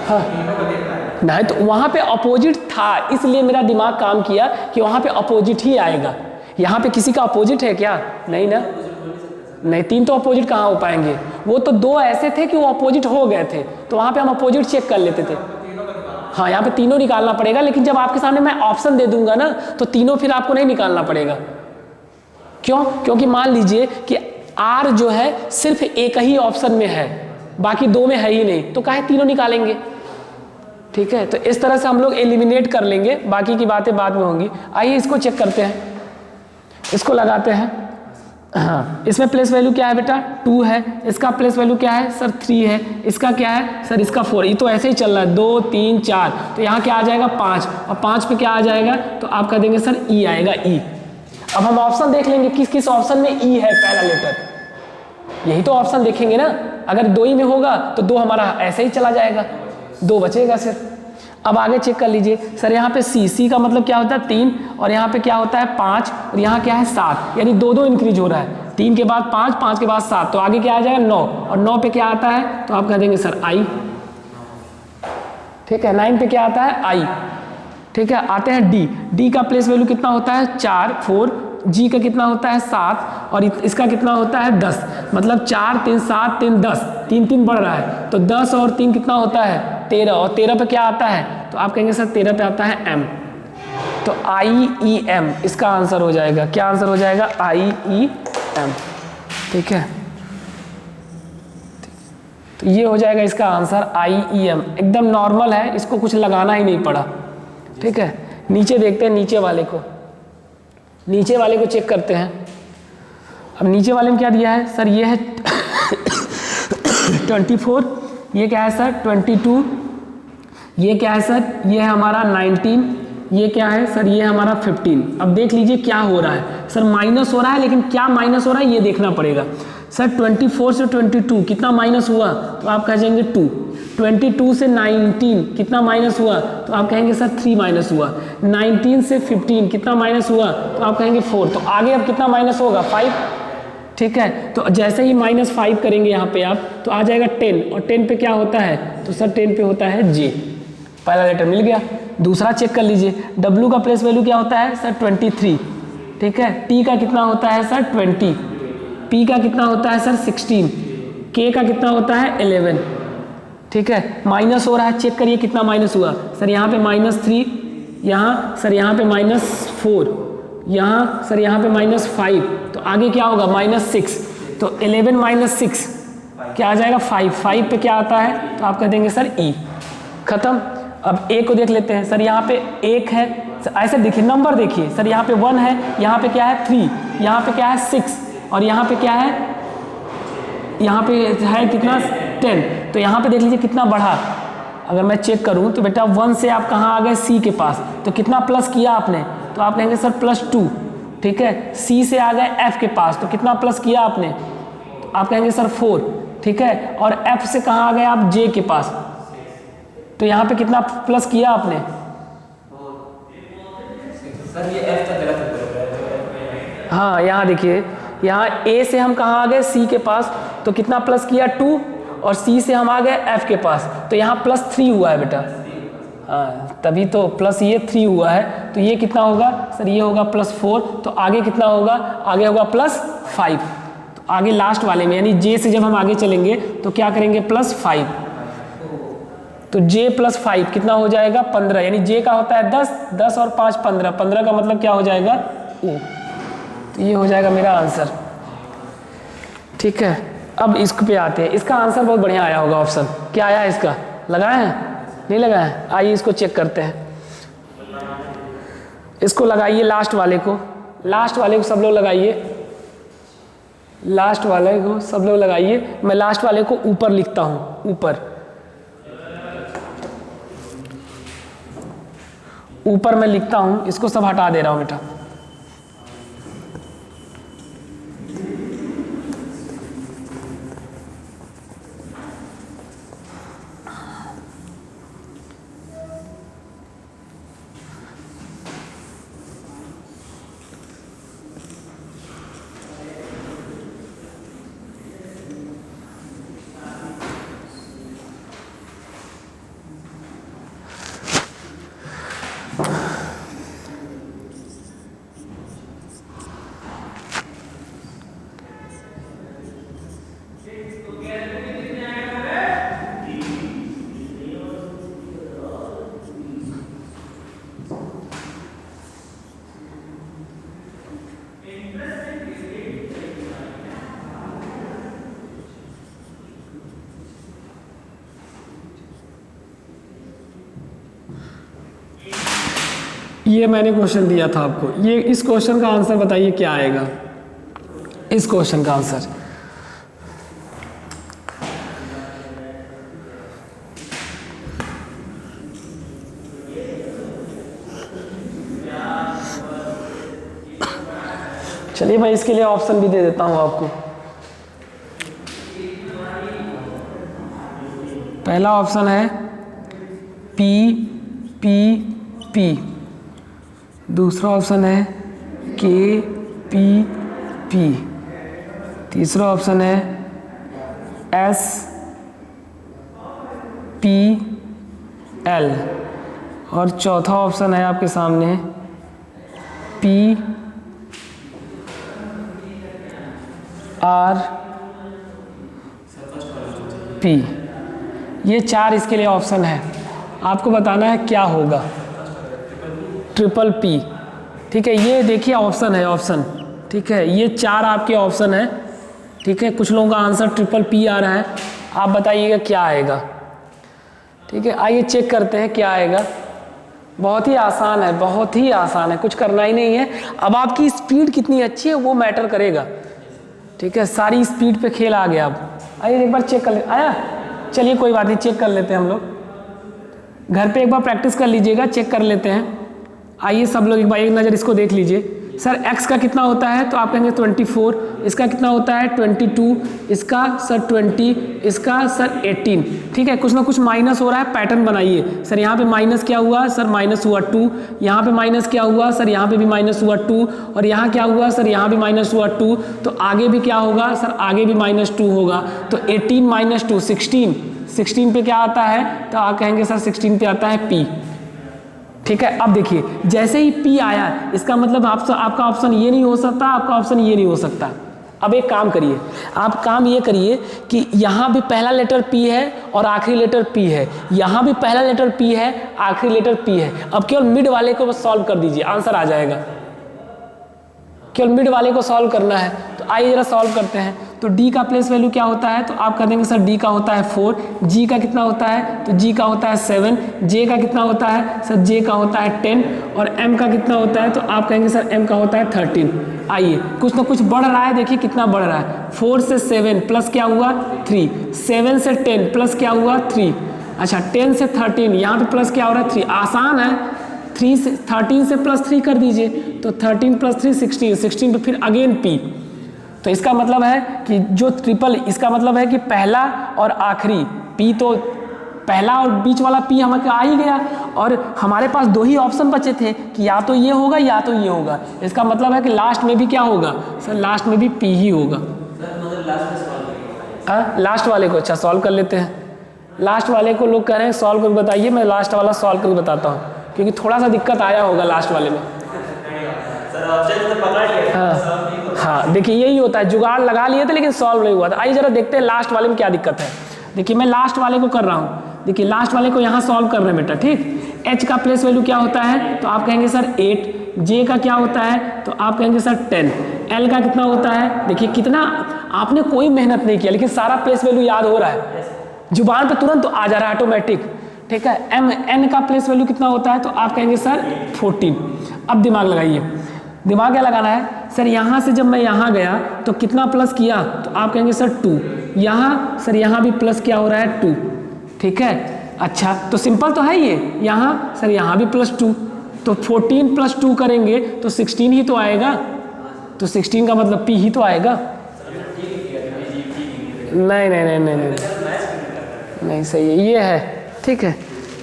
हाँ नहीं, तो वहाँ पे अपोजिट था इसलिए मेरा दिमाग काम किया कि वहाँ पे अपोजिट ही आएगा। यहाँ पे किसी का अपोजिट है क्या? नहीं ना, नहीं। 3 तो अपोजिट कहाँ हो पाएंगे, वो तो 2 ऐसे थे कि वो अपोजिट हो गए थे, तो वहाँ पे हम अपोजिट चेक कर लेते थे। हाँ, यहाँ पे तीनों निकालना पड़ेगा, लेकिन जब आपके सामने मैं ऑप्शन दे दूंगा ना तो तीनों फिर आपको नहीं निकालना पड़ेगा। क्यों? क्योंकि मान लीजिए कि R जो है सिर्फ एक ही ऑप्शन में है, बाकी 2 में है ही नहीं, तो काहे तीनों निकालेंगे, ठीक है। तो इस तरह से हम लोग एलिमिनेट कर लेंगे, बाकी की बातें बाद में होंगी। आइए इसको चेक करते हैं, इसको लगाते हैं। हाँ, इसमें प्लेस वैल्यू क्या है बेटा 2 है, इसका प्लेस वैल्यू क्या है सर 3 है, इसका क्या है सर इसका 4। ये तो ऐसे ही चल रहा है 2, 3, 4, तो यहाँ क्या आ जाएगा 5, और 5 पे क्या आ जाएगा तो आप कह देंगे सर E आएगा, E। अब हम ऑप्शन देख लेंगे किस किस ऑप्शन में E है पहला लेटर, यही तो ऑप्शन देखेंगे ना। अगर 2 ही में होगा तो 2 हमारा ऐसे ही चला जाएगा, 2 बचेगा सिर्फ। अब आगे चेक कर लीजिए सर, यहाँ पे C का मतलब क्या होता है 3, और यहाँ पे क्या होता है 5, और यहाँ क्या है 7, यानी 2 इंक्रीज हो रहा है। 3 के बाद 5, 5 के बाद 7, तो आगे क्या आ जाएगा 9, और 9 पे क्या आता है तो आप कह देंगे सर I। ठीक है। 9 पे क्या आता है आई, ठीक है। आते हैं डी, डी का प्लेस वैल्यू कितना होता है 4 4, जी का कितना होता है 7 और इसका कितना होता है 10, मतलब 4 3 7 3 10, 3 3 बढ़ रहा है तो 10 और 3 कितना होता है 13, और 13 पे क्या आता है तो आप कहेंगे सर 13 पे आता है एम, तो आई ई एम इसका आंसर हो जाएगा। क्या आंसर हो जाएगा आई ई एम, ठीक है। तो ये हो जाएगा इसका आंसर आई ई एम, एकदम नॉर्मल है, इसको कुछ लगाना ही नहीं पड़ा, ठीक है। नीचे देखते हैं, नीचे वाले को चेक करते हैं। अब नीचे वाले में क्या दिया है सर, ये है 24, ये क्या है सर 22, ये क्या है सर, ये है हमारा 19, ये क्या है सर, ये है हमारा 15। अब देख लीजिए क्या हो रहा है सर, माइनस हो रहा है, लेकिन क्या माइनस हो रहा है ये देखना पड़ेगा सर। 24 से 22 कितना माइनस हुआ तो आप कह जाएंगे 2, 22 से 19 कितना माइनस हुआ तो आप कहेंगे सर 3 माइनस हुआ, 19 से 15 कितना माइनस हुआ तो आप कहेंगे 4, तो आगे अब कितना माइनस होगा 5, ठीक है। तो जैसे ही -5 करेंगे यहाँ पे आप तो आ जाएगा 10, और 10 पे क्या होता है तो सर 10 पे होता है जे, पहला लेटर मिल गया। दूसरा चेक कर लीजिए, W का प्लेस वैल्यू क्या होता है सर 23, ठीक है। T का कितना होता है सर 20, P का कितना होता है सर 16, K का कितना होता है 11, ठीक है। माइनस हो रहा है, चेक करिए कितना माइनस हुआ सर, यहाँ पे -3, यहाँ सर यहाँ पे -4, यहाँ सर यहाँ पे -5, तो आगे क्या होगा -6, तो 11 - 6 क्या आ जाएगा 5, 5 पे क्या आता है तो आप कह देंगे सर E, खत्म। अब ए को देख लेते हैं सर, यहाँ पे 1 है, ऐसे देखिए नंबर देखिए सर, यहाँ पे 1 है, यहाँ पे क्या है 3, यहाँ पे क्या है 6 और यहाँ पे क्या है, यहाँ पे है कितना 10, तो यहाँ पे देख लीजिए कितना बढ़ा। अगर मैं चेक करूँ तो बेटा 1 से आप कहाँ आ गए C के पास, तो कितना प्लस किया आपने तो आप कहेंगे सर +2, ठीक है। C से आ गए F के पास तो कितना प्लस किया आपने तो आप कहेंगे सर 4, ठीक है। और F से कहाँ आ गए आप J के पास, तो यहाँ पे कितना प्लस किया आपने सर ये F तक गलत है। हाँ यहाँ देखिए, यहाँ A से हम कहाँ आ गए C के पास तो कितना प्लस किया 2, और C से हम आ गए F के पास तो यहाँ +3 हुआ है बेटा, हाँ तभी तो प्लस ये 3 हुआ है, तो ये कितना होगा सर, ये होगा +4, तो आगे कितना होगा, आगे होगा +5, तो आगे लास्ट वाले में यानी J से जब हम आगे चलेंगे तो क्या करेंगे +5, तो J + 5 कितना हो जाएगा 15, यानी J का होता है 10, 10 और 5 15, 15 का मतलब क्या हो जाएगा O, तो ये हो जाएगा मेरा आंसर, ठीक है। अब इसको पे आते हैं, इसका आंसर बहुत बढ़िया आया होगा, ऑप्शन क्या आया है इसका, लगाए हैं नहीं लगाए हैं, आइए इसको चेक करते हैं। इसको लगाइए लास्ट वाले को, लास्ट वाले को सब लोग लगाइए, लास्ट वाले को सब लोग लगाइए। मैं लास्ट वाले को ऊपर लिखता हूँ, ऊपर मैं लिखता हूं, इसको सब हटा दे रहा हूं बेटा। ये मैंने क्वेश्चन दिया था आपको, ये इस क्वेश्चन का आंसर बताइए क्या आएगा, इस क्वेश्चन का आंसर। चलिए मैं इसके लिए ऑप्शन भी दे देता हूं आपको। पहला ऑप्शन है P P P, दूसरा ऑप्शन है K P P, तीसरा ऑप्शन है S P L, और चौथा ऑप्शन है आपके सामने P R P। ये 4 इसके लिए ऑप्शन है। आपको बताना है क्या होगा। ट्रिपल P, ठीक है। ये देखिए ऑप्शन है, ऑप्शन, ठीक है। ये 4 आपके ऑप्शन है, ठीक है। कुछ लोगों का आंसर ट्रिपल P आ रहा है, आप बताइएगा क्या आएगा, ठीक है। आइए चेक करते हैं क्या आएगा। बहुत ही आसान है, बहुत ही आसान है, कुछ करना ही नहीं है। अब आपकी स्पीड कितनी अच्छी है वो मैटर करेगा, ठीक है। सारी स्पीड पे खेल आ गया। अब आइए एक बार चेक कर ले, आया, चलिए कोई बात नहीं, चेक कर लेते हैं हम लोग। घर पे एक बार प्रैक्टिस कर लीजिएगा, चेक कर लेते हैं। आइए सब लोग एक बार एक नज़र इसको देख लीजिए। सर x का कितना होता है, तो आप कहेंगे 24, इसका कितना होता है 22, इसका सर 20, इसका सर 18, ठीक है। कुछ ना कुछ माइनस हो रहा है, पैटर्न बनाइए। सर यहाँ पे माइनस क्या हुआ, सर माइनस हुआ 2, यहाँ पे माइनस क्या हुआ, सर यहाँ पे भी माइनस हुआ 2, और यहाँ क्या हुआ, सर यहाँ भी माइनस हुआ 2, तो आगे भी क्या होगा, सर आगे भी -2 होगा। तो 18 - 2 16, 16 पे क्या आता है, तो आप कहेंगे सर 16 पे आता है P, ठीक है। अब देखिए जैसे ही P आया, इसका मतलब आपका ऑप्शन ये नहीं हो सकता, आपका ऑप्शन ये नहीं हो सकता। अब एक काम करिए, आप काम ये करिए कि यहाँ भी पहला लेटर P है और आखिरी लेटर P है, यहाँ भी पहला लेटर P है, आखिरी लेटर P है। अब केवल मिड वाले को बस सॉल्व कर दीजिए, आंसर आ जाएगा। केवल मिड वाले को सॉल्व करना है, तो आइए जरा सॉल्व करते हैं। तो D का प्लेस वैल्यू क्या होता है, तो आप कर देंगे सर D का होता है 4, G का कितना होता है, तो G का होता है 7, J का कितना होता है, सर J का होता है 10, और M का कितना होता है, तो आप कहेंगे सर M का होता है 13। आइए कुछ ना कुछ बढ़ रहा है, देखिए कितना बढ़ रहा है। 4 से 7 प्लस क्या हुआ 3, 7 से 10 प्लस क्या हुआ 3, अच्छा 10 से 13 यहाँ पे प्लस क्या हो रहा है 3। आसान है, 3 से 13 से +3 कर दीजिए, तो 13 + 3 16, 16 पे फिर अगेन P। तो इसका मतलब है कि जो ट्रिपल, इसका मतलब है कि पहला और आखिरी P, तो पहला और बीच वाला P हमें आ ही गया, और हमारे पास 2 ही ऑप्शन बचे थे कि या तो ये होगा या तो ये होगा। इसका मतलब है कि लास्ट में भी क्या होगा, सर लास्ट में भी P ही होगा। लास्ट वाले को अच्छा सॉल्व कर लेते हैं। लास्ट वाले को लोग कह रहे हैं सॉल्व करके बताइए, मैं लास्ट वाला सॉल्व करके बताता हूँ, क्योंकि थोड़ा सा दिक्कत आया होगा लास्ट वाले में। हाँ देखिए यही होता है, जुगाड़ लगा लिए थे लेकिन सॉल्व नहीं हुआ था। आइए जरा देखते हैं लास्ट वाले में क्या दिक्कत है। देखिए मैं लास्ट वाले को कर रहा हूँ, देखिए लास्ट वाले को यहाँ सॉल्व कर रहे हैं बेटा, ठीक। H का प्लेस वैल्यू क्या होता है, तो आप कहेंगे सर 8, J का क्या होता है, तो आप कहेंगे सर 10, L का कितना होता है। देखिए कितना आपने कोई मेहनत नहीं किया, लेकिन सारा प्लेस वैल्यू याद हो रहा है, जुबान पे तुरंत आ जा रहा है ऑटोमेटिक, ठीक है। N का प्लेस वैल्यू कितना होता है, तो आप कहेंगे सर 14। अब दिमाग लगाइए, दिमाग क्या लगाना है, सर यहाँ से जब मैं यहाँ गया तो कितना प्लस किया, तो आप कहेंगे सर 2, यहाँ सर यहाँ भी प्लस क्या हो रहा है 2, ठीक है। अच्छा तो सिंपल तो है ये, यहाँ सर यहाँ भी +2, तो 14 + 2 करेंगे तो 16 ही तो आएगा, तो 16 का मतलब P ही तो आएगा। नहीं नहीं नहीं नहीं नहीं नहीं सही है, ये है, ठीक है।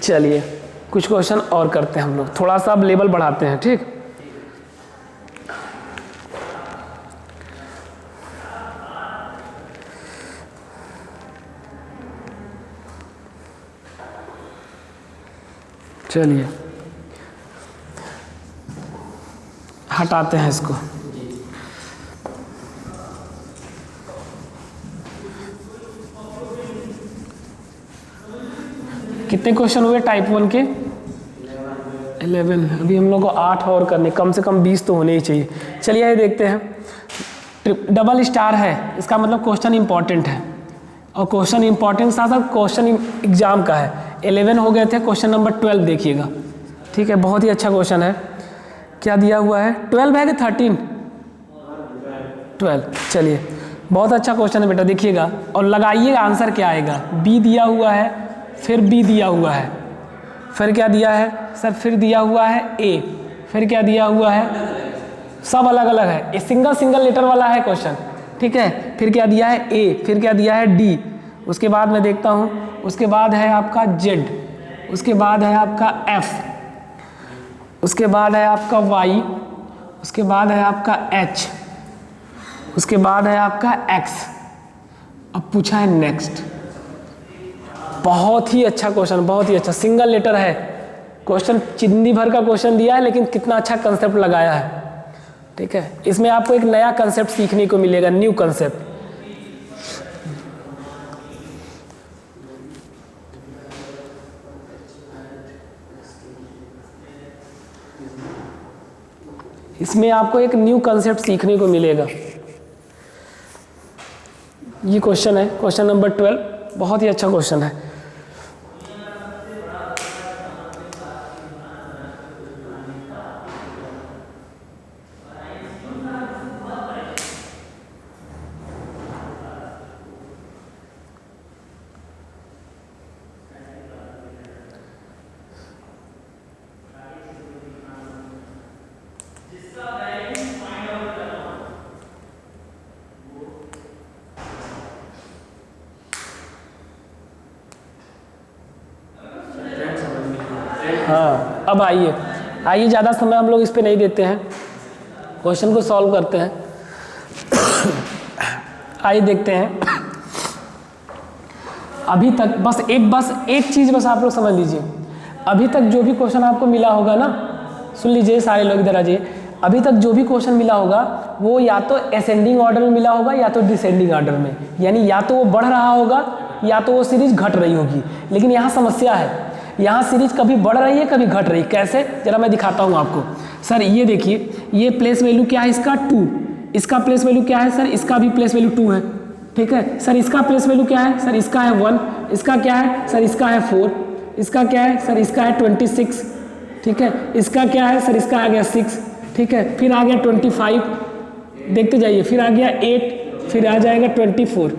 चलिए कुछ क्वेश्चन और करते हैं हम लोग, थोड़ा सा अब लेवल बढ़ाते हैं, ठीक। चलिए हटाते हैं इसको। कितने क्वेश्चन हुए टाइप 1 के? 11। अभी हम लोग को 8 और करने, कम से कम 20 तो होने ही चाहिए। चलिए ये देखते हैं। डबल स्टार है, इसका मतलब क्वेश्चन इंपॉर्टेंट है, और क्वेश्चन इंपॉर्टेंट साथ साथ क्वेश्चन एग्जाम का है। 11 हो गए थे, क्वेश्चन नंबर 12 देखिएगा, ठीक है। बहुत ही अच्छा क्वेश्चन है। क्या दिया हुआ है, 12 है कि 13? 12। चलिए बहुत अच्छा क्वेश्चन है बेटा, देखिएगा और लगाइएगा आंसर क्या आएगा। बी दिया हुआ है, फिर बी दिया हुआ है, फिर क्या दिया है सर, फिर दिया हुआ है ए, फिर क्या दिया हुआ है, सब अलग अलग है, ये सिंगल लेटर वाला है क्वेश्चन, ठीक है। फिर क्या दिया है ए, फिर क्या दिया है डी, उसके बाद मैं देखता हूँ, उसके बाद है आपका जेड, उसके बाद है आपका एफ, उसके बाद है आपका वाई, उसके बाद है आपका एच, उसके बाद है आपका एक्स। अब पूछा है नेक्स्ट, बहुत ही अच्छा क्वेश्चन, बहुत ही अच्छा, सिंगल लेटर है क्वेश्चन, चिंदी भर का क्वेश्चन दिया है लेकिन कितना अच्छा कंसेप्ट लगाया है। ठीक है, इसमें आपको एक नया कंसेप्ट सीखने को मिलेगा, न्यू कंसेप्ट। इसमें आपको एक न्यू कंसेप्ट सीखने को मिलेगा। ये क्वेश्चन है, क्वेश्चन नंबर 12, बहुत ही अच्छा क्वेश्चन है। हाँ, अब आइए आइए, ज़्यादा समय हम लोग इस पे नहीं देते हैं, क्वेश्चन को सॉल्व करते हैं। आइए देखते हैं। अभी तक बस एक चीज़ बस आप लोग समझ लीजिए, अभी तक जो भी क्वेश्चन आपको मिला होगा ना, सुन लीजिए सारे लोग इधर आ जाइए, अभी तक जो भी क्वेश्चन मिला होगा वो या तो असेंडिंग ऑर्डर में मिला होगा या तो डिसेंडिंग ऑर्डर में, यानी या तो वो बढ़ रहा होगा या तो वो सीरीज घट रही होगी। लेकिन यहाँ समस्या है, यहाँ सीरीज कभी बढ़ रही है कभी घट रही है। कैसे, जरा मैं दिखाता हूँ आपको। सर ये देखिए, ये प्लेस वैल्यू क्या है इसका 2, इसका प्लेस वैल्यू क्या है सर, इसका भी प्लेस वैल्यू 2 है। ठीक है सर, इसका प्लेस वैल्यू क्या है सर, इसका है 1, इसका क्या है सर, इसका है 4, इसका क्या है सर, इसका है 26। ठीक है, इसका क्या है सर, इसका आ गया 6। ठीक है, फिर आ गया 25, देखते जाइए, फिर आ गया 8, फिर आ जाएगा 24।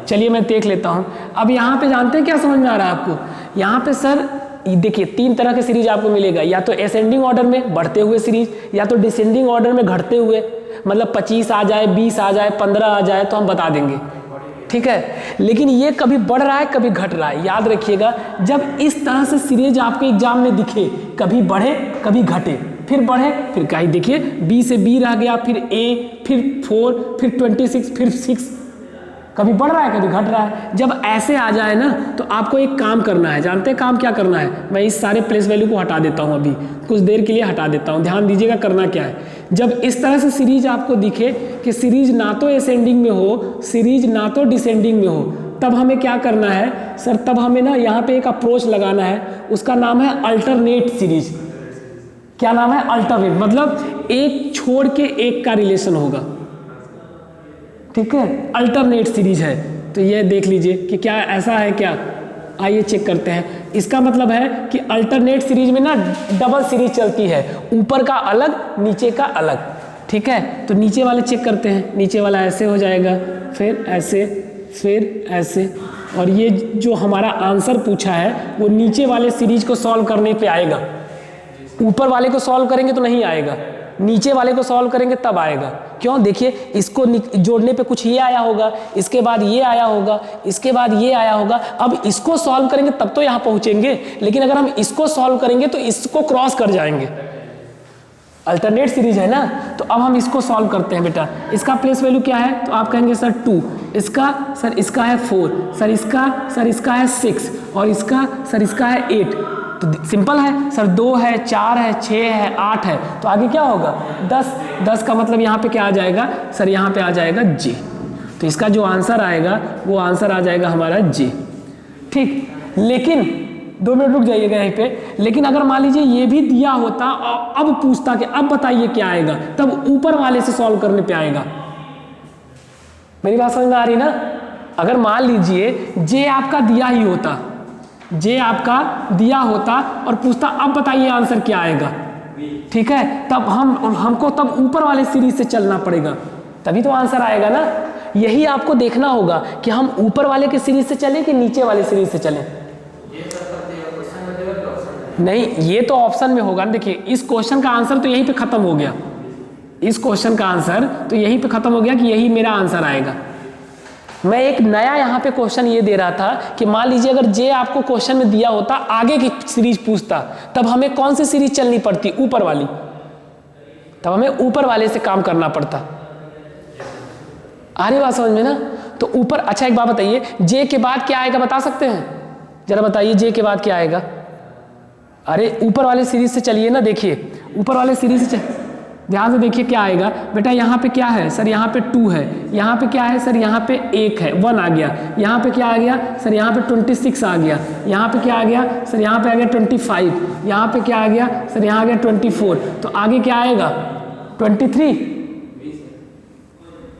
चलिए मैं देख लेता हूँ। अब यहाँ पे जानते हैं क्या समझ में आ रहा है आपको, यहाँ पे सर देखिए 3 तरह के सीरीज आपको मिलेगा, या तो असेंडिंग ऑर्डर में बढ़ते हुए सीरीज, या तो डिसेंडिंग ऑर्डर में घटते हुए, मतलब 25 आ जाए, 20 आ जाए, 15 आ जाए तो हम बता देंगे। ठीक है, लेकिन ये कभी बढ़ रहा है कभी घट रहा है। याद रखिएगा, जब इस तरह से सीरीज आपके एग्जाम में दिखे, कभी बढ़े कभी घटे, फिर बढ़े फिर कहीं देखिए बी से बी रह गया, फिर ए, फिर 4, फिर 26, फिर 6, कभी बढ़ रहा है कभी घट रहा है। जब ऐसे आ जाए ना तो आपको एक काम करना है, जानते हैं काम क्या करना है, मैं इस सारे प्लेस वैल्यू को हटा देता हूँ, अभी कुछ देर के लिए हटा देता हूँ, ध्यान दीजिएगा करना क्या है। जब इस तरह से सीरीज आपको दिखे कि सीरीज ना तो असेंडिंग में हो, सीरीज ना तो डिसेंडिंग में हो, तब हमें क्या करना है सर, तब हमें ना यहाँ पे एक अप्रोच लगाना है, उसका नाम है अल्टरनेट सीरीज। क्या नाम है, अल्टरनेट, मतलब एक छोड़ के एक का रिलेशन होगा। ठीक है, अल्टरनेट सीरीज है। तो ये देख लीजिए कि क्या ऐसा है क्या, आइए चेक करते हैं। इसका मतलब है कि अल्टरनेट सीरीज में ना डबल सीरीज चलती है, ऊपर का अलग नीचे का अलग। ठीक है, तो नीचे वाले चेक करते हैं, नीचे वाला ऐसे हो जाएगा, फिर ऐसे, फिर ऐसे, और ये जो हमारा आंसर पूछा है वो नीचे वाले सीरीज को सॉल्व करने पे आएगा। ऊपर वाले को सॉल्व करेंगे तो नहीं आएगा, नीचे वाले को सॉल्व करेंगे तब आएगा। क्यों, देखिए इसको जोड़ने पे कुछ ये आया होगा, इसके बाद ये आया होगा, इसके बाद ये आया होगा। अब इसको सॉल्व करेंगे तब तो यहाँ पहुँचेंगे, लेकिन अगर हम इसको सॉल्व करेंगे तो इसको क्रॉस कर जाएंगे। अल्टरनेट सीरीज है ना, तो अब हम इसको सॉल्व करते हैं बेटा। इसका प्लेस वैल्यू क्या है, तो आप कहेंगे सर 2, इसका सर इसका है 4, सर इसका है 6, और इसका सर इसका है 8। तो सिंपल है सर, 2 है, 4 है, 6 है, 8 है, तो आगे क्या होगा 10 का मतलब यहाँ पे क्या आ जाएगा सर, यहाँ पे आ जाएगा जे। तो इसका जो आंसर आएगा वो आंसर आ जाएगा हमारा जे। ठीक, लेकिन 2 मिनट रुक जाइएगा यहीं पे। लेकिन अगर मान लीजिए ये भी दिया होता और अब पूछता कि अब बताइए क्या आएगा, तब ऊपर वाले से सॉल्व करने पे आएगा। मेरी बात समझ में आ रही ना। अगर मान लीजिए जे आपका दिया ही होता, जे आपका दिया होता और पूछता अब बताइए आंसर क्या आएगा, ठीक है, तब हमको तब ऊपर वाले सीरीज से चलना पड़ेगा, तभी तो आंसर आएगा ना। यही आपको देखना होगा कि हम ऊपर वाले के सीरीज से चलें कि नीचे वाले सीरीज से चलें। नहीं, ये तो ऑप्शन में होगा ना। देखिए इस क्वेश्चन का आंसर तो यहीं पे खत्म हो गया, इस क्वेश्चन का आंसर तो यहीं पे खत्म हो गया कि यही मेरा आंसर आएगा। मैं एक नया यहाँ पे क्वेश्चन ये दे रहा था कि मान लीजिए अगर जे आपको क्वेश्चन में दिया होता, आगे की सीरीज पूछता, तब हमें कौन सी सीरीज चलनी पड़ती, ऊपर वाली, तब हमें ऊपर वाले से काम करना पड़ता। आ रही बात समझ में ना। तो ऊपर, अच्छा एक बात बताइए, जे के बाद क्या आएगा बता सकते हैं, जरा बताइए जे के बाद क्या आएगा? अरे ऊपर वाले सीरीज से चलिए ना, देखिए ऊपर वाले सीरीज से ध्यान से देखिए क्या आएगा बेटा। यहाँ पे क्या है सर? यहाँ पे 2 है। यहाँ पे क्या है सर? यहाँ पे 1 है, 1 आ गया। यहाँ पे क्या आ गया सर? यहाँ पे 26 आ गया। यहाँ पे क्या आ गया सर? यहाँ पे आ गया 25। यहाँ पे क्या आ गया सर? यहाँ आ गया 24। तो आगे क्या आएगा? 23।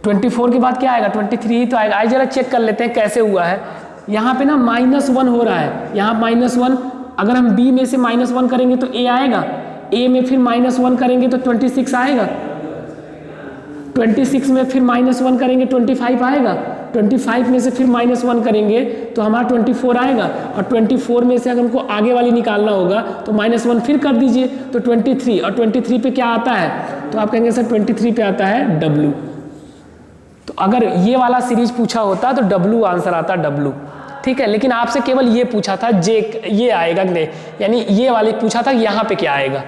24 के बाद क्या आएगा? 23 ही तो आएगा। आइए जरा चेक कर लेते हैं कैसे हुआ है। यहाँ पे ना -1 हो रहा है, यहाँ -1। अगर हम b में से -1 करेंगे तो a आएगा, a में फिर -1 करेंगे तो 26 आएगा, 26 में फिर -1 करेंगे 25 आएगा, 25 में से फिर -1 करेंगे तो हमारा 24 आएगा, और 24 में से अगर हमको आगे वाली निकालना होगा तो -1 फिर कर दीजिए तो 23, और 23 पे क्या आता है? तो आप कहेंगे सर 23 पे आता है W। तो अगर ये वाला सीरीज पूछा होता तो W आंसर आता, W। ठीक है, लेकिन आपसे केवल ये पूछा था जे, ये आएगा नहीं, यानी ये वाली पूछा था यहाँ पे क्या आएगा,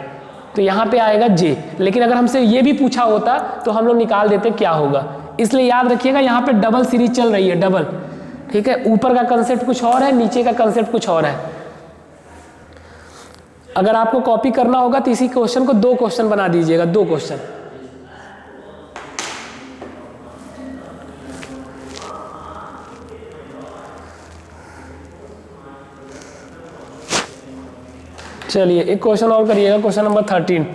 तो यहाँ पे आएगा जे। लेकिन अगर हमसे ये भी पूछा होता तो हम लोग निकाल देते क्या होगा। इसलिए याद रखिएगा यहाँ पे डबल सीरीज चल रही है, डबल। ठीक है, ऊपर का कंसेप्ट कुछ और है, नीचे का कंसेप्ट कुछ और है। अगर आपको कॉपी करना होगा तो इसी क्वेश्चन को 2 क्वेश्चन बना दीजिएगा, 2 क्वेश्चन। चलिए एक क्वेश्चन और करिएगा, क्वेश्चन नंबर 13।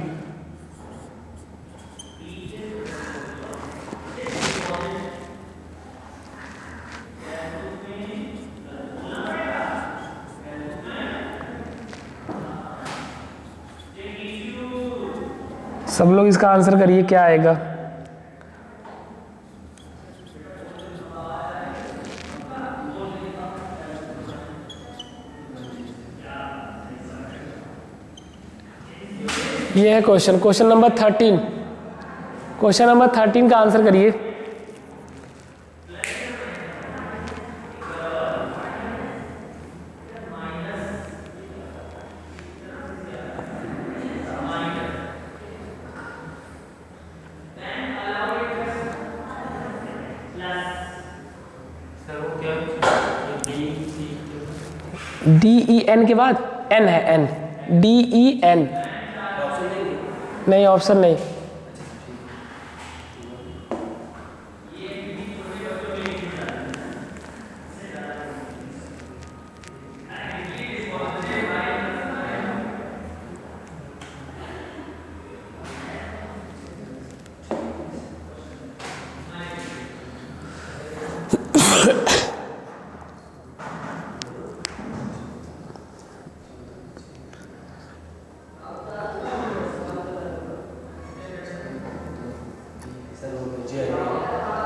सब लोग इसका आंसर करिए क्या आएगा। ये है question, question number 13। Question number 13 का आंसर करिए। DEN के बाद N है, N, DEN। नहीं, ऑप्शन नहीं।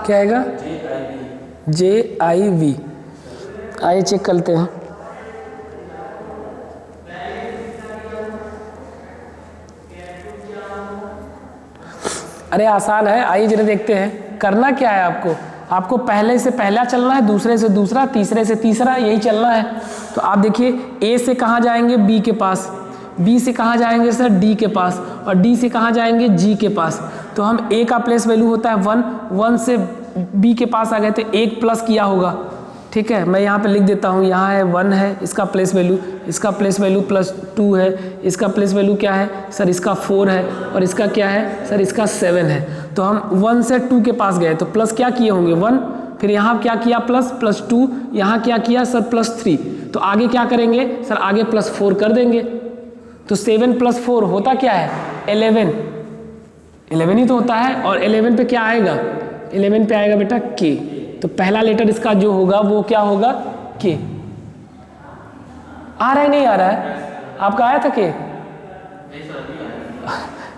क्या आएगा? JIV। आइए चेक करते हैं। अरे आसान है, आइए जरा देखते हैं। करना क्या है आपको? आपको पहले से पहला चलना है, दूसरे से दूसरा, तीसरे से तीसरा, यही चलना है। तो आप देखिए A से कहाँ जाएंगे? B के पास। B से कहाँ जाएंगे सर? D के पास। और D से कहाँ जाएंगे? G के पास। तो हम A का प्लेस वैल्यू होता है 1, 1 से B के पास आ गए तो 1 प्लस किया होगा। ठीक है, मैं यहाँ पे लिख देता हूँ, यहाँ है 1 है इसका प्लेस वैल्यू, इसका प्लेस वैल्यू +2 है, इसका प्लेस वैल्यू क्या है सर? इसका 4 है, और इसका क्या है सर? इसका 7 है। तो हम 1 से 2 के पास गए तो प्लस क्या किए होंगे? 1, फिर यहाँ क्या किया? +2, यहाँ क्या किया सर? +3। तो आगे क्या करेंगे सर? आगे +4 कर देंगे। तो 7 + 4 होता क्या है? 11 ही तो होता है। और 11 पे क्या आएगा? 11 पे आएगा बेटा K। तो पहला लेटर इसका जो होगा वो क्या होगा? K। आ रहा है नहीं आ रहा है? आपका आया था K?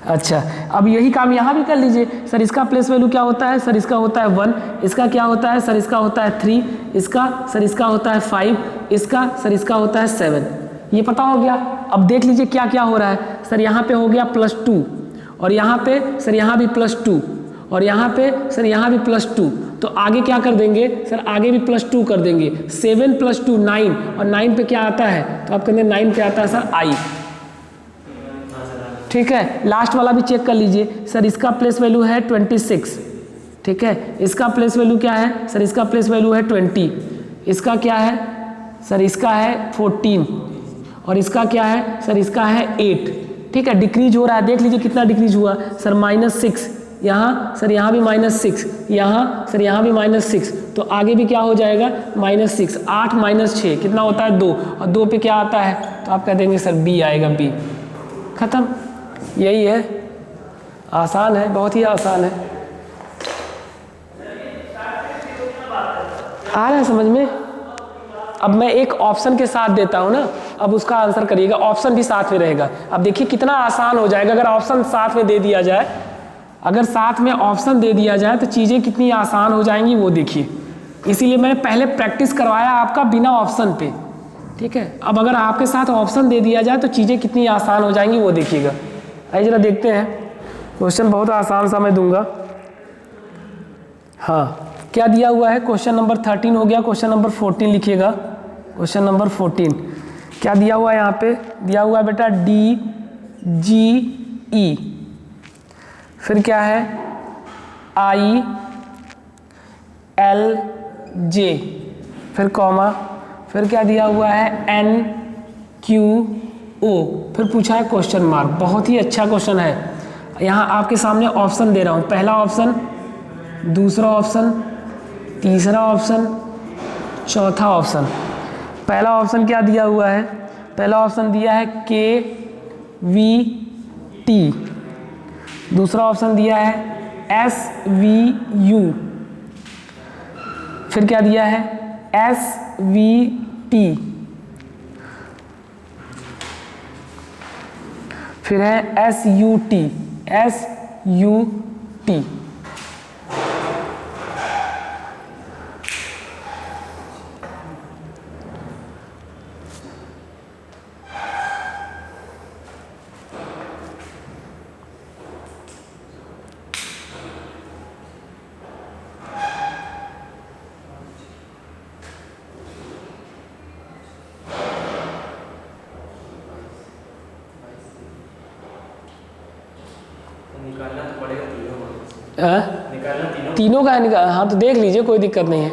अच्छा, अब यही काम यहाँ भी कर लीजिए। सर इसका प्लेस वैल्यू क्या होता है? सर इसका होता है 1, इसका क्या होता है? सर इसका होता है 3, इसका सर इसका होता है 5, इसका सर इसका होता है 7। ये पता हो गया। अब देख लीजिए क्या क्या हो रहा है। सर यहाँ पे हो गया +2, और यहाँ पे सर यहाँ भी +2, और यहाँ पे सर यहाँ भी +2। तो आगे क्या कर देंगे सर? आगे भी +2 कर देंगे। 7 + 2 9, और 9 पे क्या आता है? तो आप कहेंगे 9 पे आता है सर I। ठीक है, लास्ट वाला भी चेक कर लीजिए। सर इसका प्लेस वैल्यू है 26। ठीक है, इसका प्लेस वैल्यू क्या है? सर इसका प्लेस वैल्यू है 20। इसका क्या है सर इसका है 14 और इसका क्या है सर, इसका है 8। ठीक है, डिक्रीज हो रहा है, देख लीजिए कितना डिक्रीज हुआ सर, -6 यहाँ सर, यहाँ भी -6, यहाँ सर, यहाँ भी -6, तो आगे भी क्या हो जाएगा -6, 8 -6 कितना होता है 2, और 2 पे क्या आता है, तो आप कह देंगे सर बी आएगा, बी। खत्म, यही है, आसान है, बहुत ही आसान है। आ रहा है समझ में? अब मैं एक ऑप्शन के साथ देता हूँ ना, अब उसका आंसर करिएगा, ऑप्शन भी साथ में रहेगा। अब देखिए कितना आसान हो जाएगा अगर ऑप्शन साथ में दे दिया जाए, अगर साथ में ऑप्शन दे दिया जाए तो चीज़ें कितनी आसान हो जाएंगी वो देखिए। इसीलिए मैंने पहले प्रैक्टिस करवाया आपका बिना ऑप्शन पे, ठीक है। अब अगर आपके साथ ऑप्शन दे दिया जाए तो चीज़ें कितनी आसान हो जाएंगी वो देखिएगा। आइए जरा देखते हैं, क्वेश्चन बहुत आसान सा मैं दूंगा। हाँ, क्या दिया हुआ है, क्वेश्चन नंबर 13 हो गया, क्वेश्चन नंबर 14 लिखिएगा। क्वेश्चन नंबर 14 क्या दिया हुआ है, यहाँ पे दिया हुआ है बेटा DGE, फिर क्या है ILJ, फिर कॉमा, फिर क्या दिया हुआ है NQO, फिर पूछा है क्वेश्चन मार्क। बहुत ही अच्छा क्वेश्चन है। यहाँ आपके सामने ऑप्शन दे रहा हूँ, पहला ऑप्शन, दूसरा ऑप्शन, तीसरा ऑप्शन, चौथा ऑप्शन। पहला ऑप्शन क्या दिया हुआ है, पहला ऑप्शन दिया है KVT, दूसरा ऑप्शन दिया है SVU, फिर क्या दिया है SVT, फिर है SUT। निकालना तो पड़ेगा तीनों को। निकालना तीनों का है, हाँ तो देख लीजिए, कोई दिक्कत नहीं है,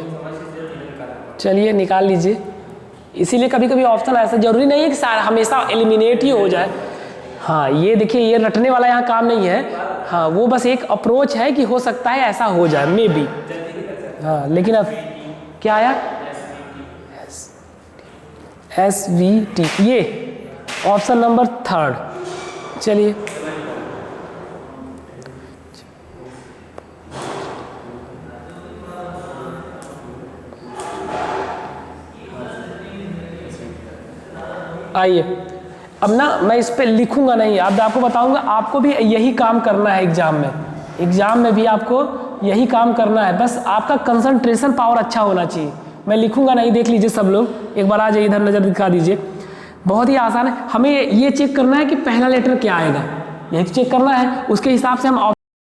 चलिए निकाल लीजिए। इसीलिए कभी कभी ऑप्शन ऐसा जरूरी नहीं है कि सारा हमेशा एलिमिनेट ही हो जाए। हाँ ये देखिए, ये रटने वाला यहाँ काम नहीं है, हाँ वो बस एक अप्रोच है कि हो सकता है ऐसा हो जाए, मे बी। हाँ लेकिन अब क्या आया, SVT, ये ऑप्शन नंबर 3। चलिए आइए, अब ना मैं इस पे लिखूंगा नहीं, अब आपको बताऊंगा, आपको भी यही काम करना है एग्जाम में। एग्जाम में भी आपको यही काम करना है, बस आपका कंसंट्रेशन पावर अच्छा होना चाहिए। मैं लिखूंगा नहीं, देख लीजिए सब लोग, एक बार आ जाइए इधर, नज़र दिखा दीजिए। बहुत ही आसान है, हमें ये चेक करना है कि पहला लेटर क्या आएगा, यही तो चेक करना है। उसके हिसाब से हम